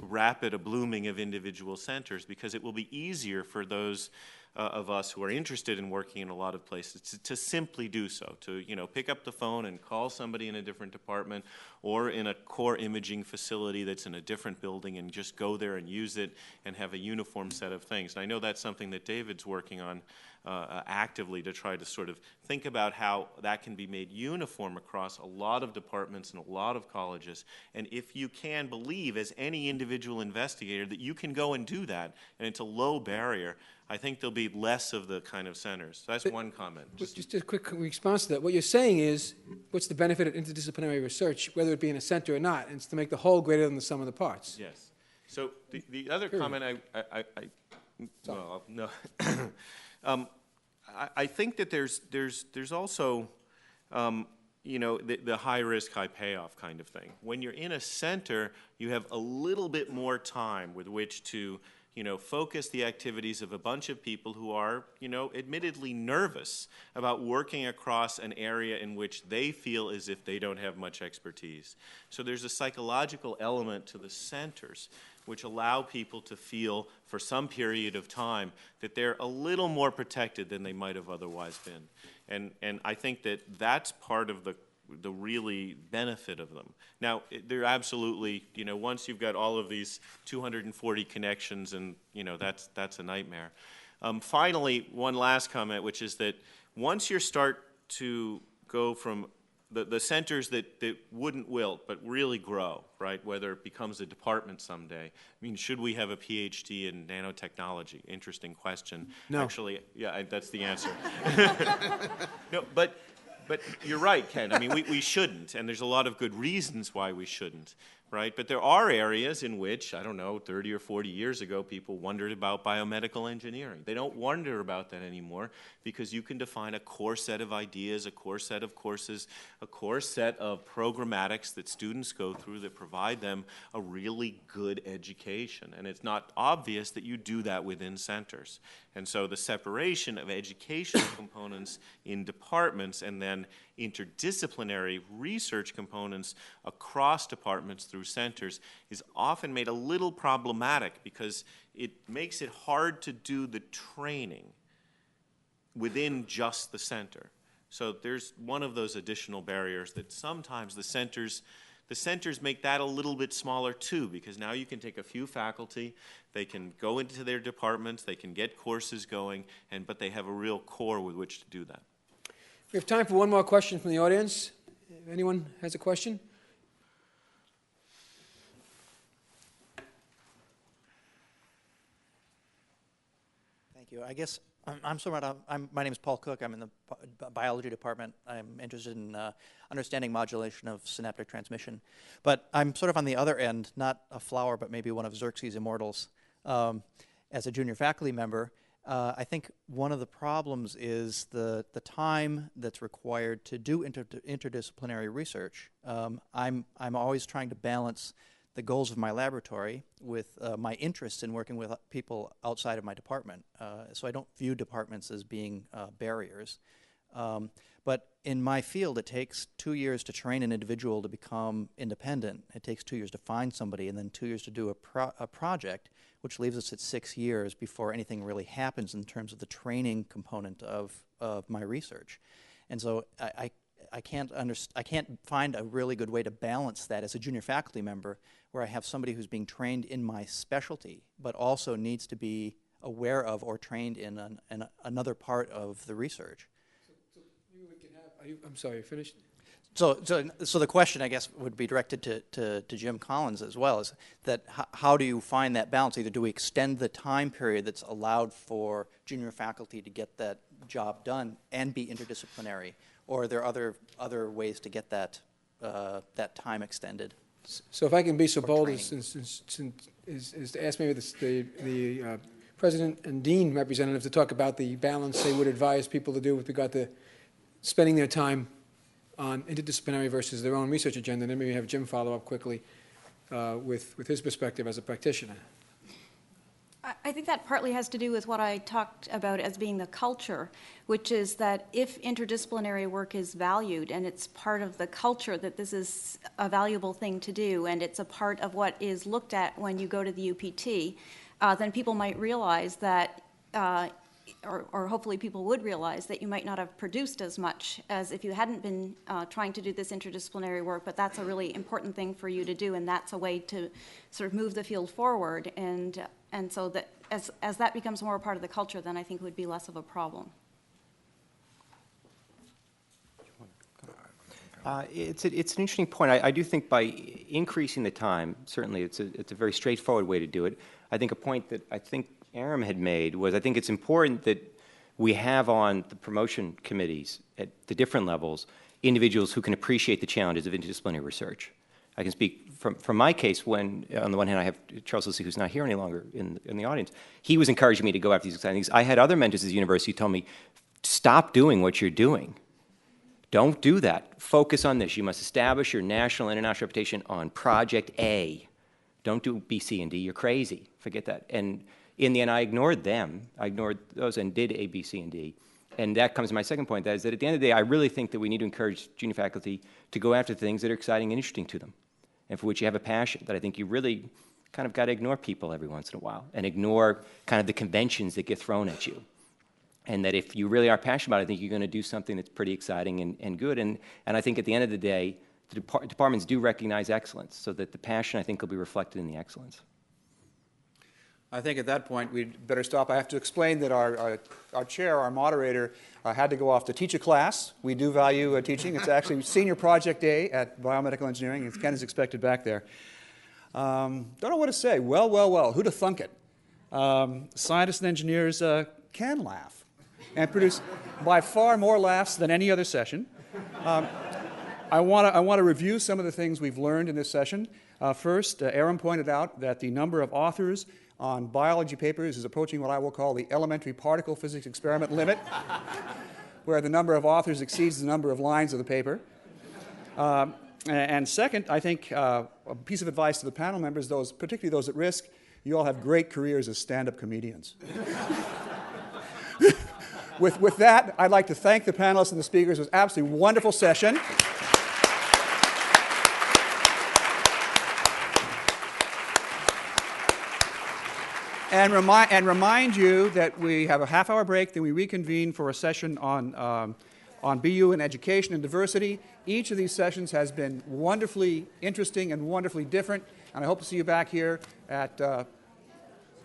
rapid a blooming of individual centers, because it will be easier for those of us who are interested in working in a lot of places to simply do so, to pick up the phone and call somebody in a different department or in a core imaging facility that's in a different building and just go there and use it and have a uniform set of things. And I know that's something that David's working on actively, to try to sort of think about how that can be made uniform across a lot of departments and a lot of colleges. And if you can believe, as any individual investigator, that you can go and do that, and it's a low barrier, I think there'll be less of the kind of centers. So that's one comment. Just a quick response to that. What you're saying is, what's the benefit of interdisciplinary research, whether it be in a center or not? And it's to make the whole greater than the sum of the parts. Yes. So the other comment no. I think that there's also the high risk, high payoff kind of thing. When you're in a center, you have a little bit more time with which to focus the activities of a bunch of people who are, admittedly nervous about working across an area in which they feel as if they don't have much expertise. So there's a psychological element to the centers which allow people to feel for some period of time that they're a little more protected than they might have otherwise been. And I think that that's part of the really benefit of them. Now, they're absolutely, once you've got all of these 240 connections, and, that's a nightmare. Finally, one last comment, which is that once you start to go from the centers that wouldn't wilt but really grow, right, whether it becomes a department someday. I mean, should we have a PhD in nanotechnology? Interesting question. No. Actually, yeah, that's the answer. No, but you're right, Ken. I mean, we shouldn't, and there's a lot of good reasons why we shouldn't. right? But there are areas in which, I don't know, 30 or 40 years ago, people wondered about biomedical engineering. They don't wonder about that anymore because you can define a core set of ideas, a core set of courses, a core set of programmatics that students go through that provide them a really good education. And it's not obvious that you do that within centers. And so the separation of educational components in departments and then interdisciplinary research components across departments through centers is often made a little problematic because it makes it hard to do the training within just the center. So there's one of those additional barriers that sometimes the centers make that a little bit smaller too, because now you can take a few faculty, they can go into their departments, they can get courses going, but they have a real core with which to do that. We have time for one more question from the audience. If anyone has a question? Thank you. I guess my name is Paul Cook. I'm in the biology department. I'm interested in understanding modulation of synaptic transmission. But I'm sort of on the other end, not a flower, but maybe one of Xerxes' immortals. As a junior faculty member, I think one of the problems is the time that's required to do interdisciplinary research. I'm always trying to balance the goals of my laboratory with my interest in working with people outside of my department. So I don't view departments as being barriers. But in my field, it takes 2 years to train an individual to become independent. It takes 2 years to find somebody, and then 2 years to do a project, which leaves us at 6 years before anything really happens in terms of the training component of my research. And so I can't find a really good way to balance that as a junior faculty member, where I have somebody who's being trained in my specialty, but also needs to be aware of or trained in another part of the research. So maybe we can have. I'm sorry, you finished? So the question, I guess, would be directed to Jim Collins as well, is that how do you find that balance? Either do we extend the time period that's allowed for junior faculty to get that job done and be interdisciplinary, or are there other ways to get that time extended? So if I can be so bold as to ask maybe the president and dean representative to talk about the balance they would advise people to do with regard to spending their time on interdisciplinary versus their own research agenda, and then maybe have Jim follow up quickly with his perspective as a practitioner. I think that partly has to do with what I talked about as being the culture, which is that if interdisciplinary work is valued and it's part of the culture that this is a valuable thing to do and it's a part of what is looked at when you go to the UPT, then people might realize that, or hopefully people would realize that you might not have produced as much as if you hadn't been trying to do this interdisciplinary work, but that's a really important thing for you to do, and that's a way to sort of move the field forward. And so that as that becomes more a part of the culture, then I think it would be less of a problem. It's an interesting point. I do think by increasing the time, certainly it's a very straightforward way to do it. I think a point that I think Aram had made was I think it's important that we have on the promotion committees at the different levels individuals who can appreciate the challenges of interdisciplinary research. I can speak from my case when, on the one hand, I have Charles Lissy, who's not here any longer in the audience. He was encouraging me to go after these exciting things. I had other mentors at the university who told me, stop doing what you're doing. Don't do that. Focus on this. You must establish your national and international reputation on Project A. Don't do B, C, and D. You're crazy. Forget that. And in the end, I ignored them. I ignored those and did A, B, C, and D. And that comes to my second point, that is that at the end of the day, I really think that we need to encourage junior faculty to go after things that are exciting and interesting to them, and for which you have a passion. That I think you really kind of got to ignore people every once in a while, and ignore kind of the conventions that get thrown at you. And that if you really are passionate about it, I think you're going to do something that's pretty exciting and good. And I think at the end of the day, the departments do recognize excellence, so that the passion, I think, will be reflected in the excellence. I think at that point we'd better stop. I have to explain that our chair, our moderator, had to go off to teach a class. We do value teaching. It's actually senior project day at biomedical engineering. Ken is expected back there. Don't know what to say. Well, who'd have thunk it? Scientists and engineers can laugh and produce by far more laughs than any other session. I want to review some of the things we've learned in this session. First, Aaron pointed out that the number of authors on biology papers is approaching what I will call the elementary particle physics experiment limit, where the number of authors exceeds the number of lines of the paper. And second, I think a piece of advice to the panel members, particularly those at risk, you all have great careers as stand-up comedians. With that, I'd like to thank the panelists and the speakers. It was an absolutely wonderful session. And remind you that we have a half-hour break, then we reconvene for a session on BU and education and diversity. Each of these sessions has been wonderfully interesting and wonderfully different, and I hope to see you back here at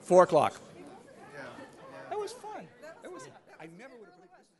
4 o'clock. That was fun. I never would have predicted this.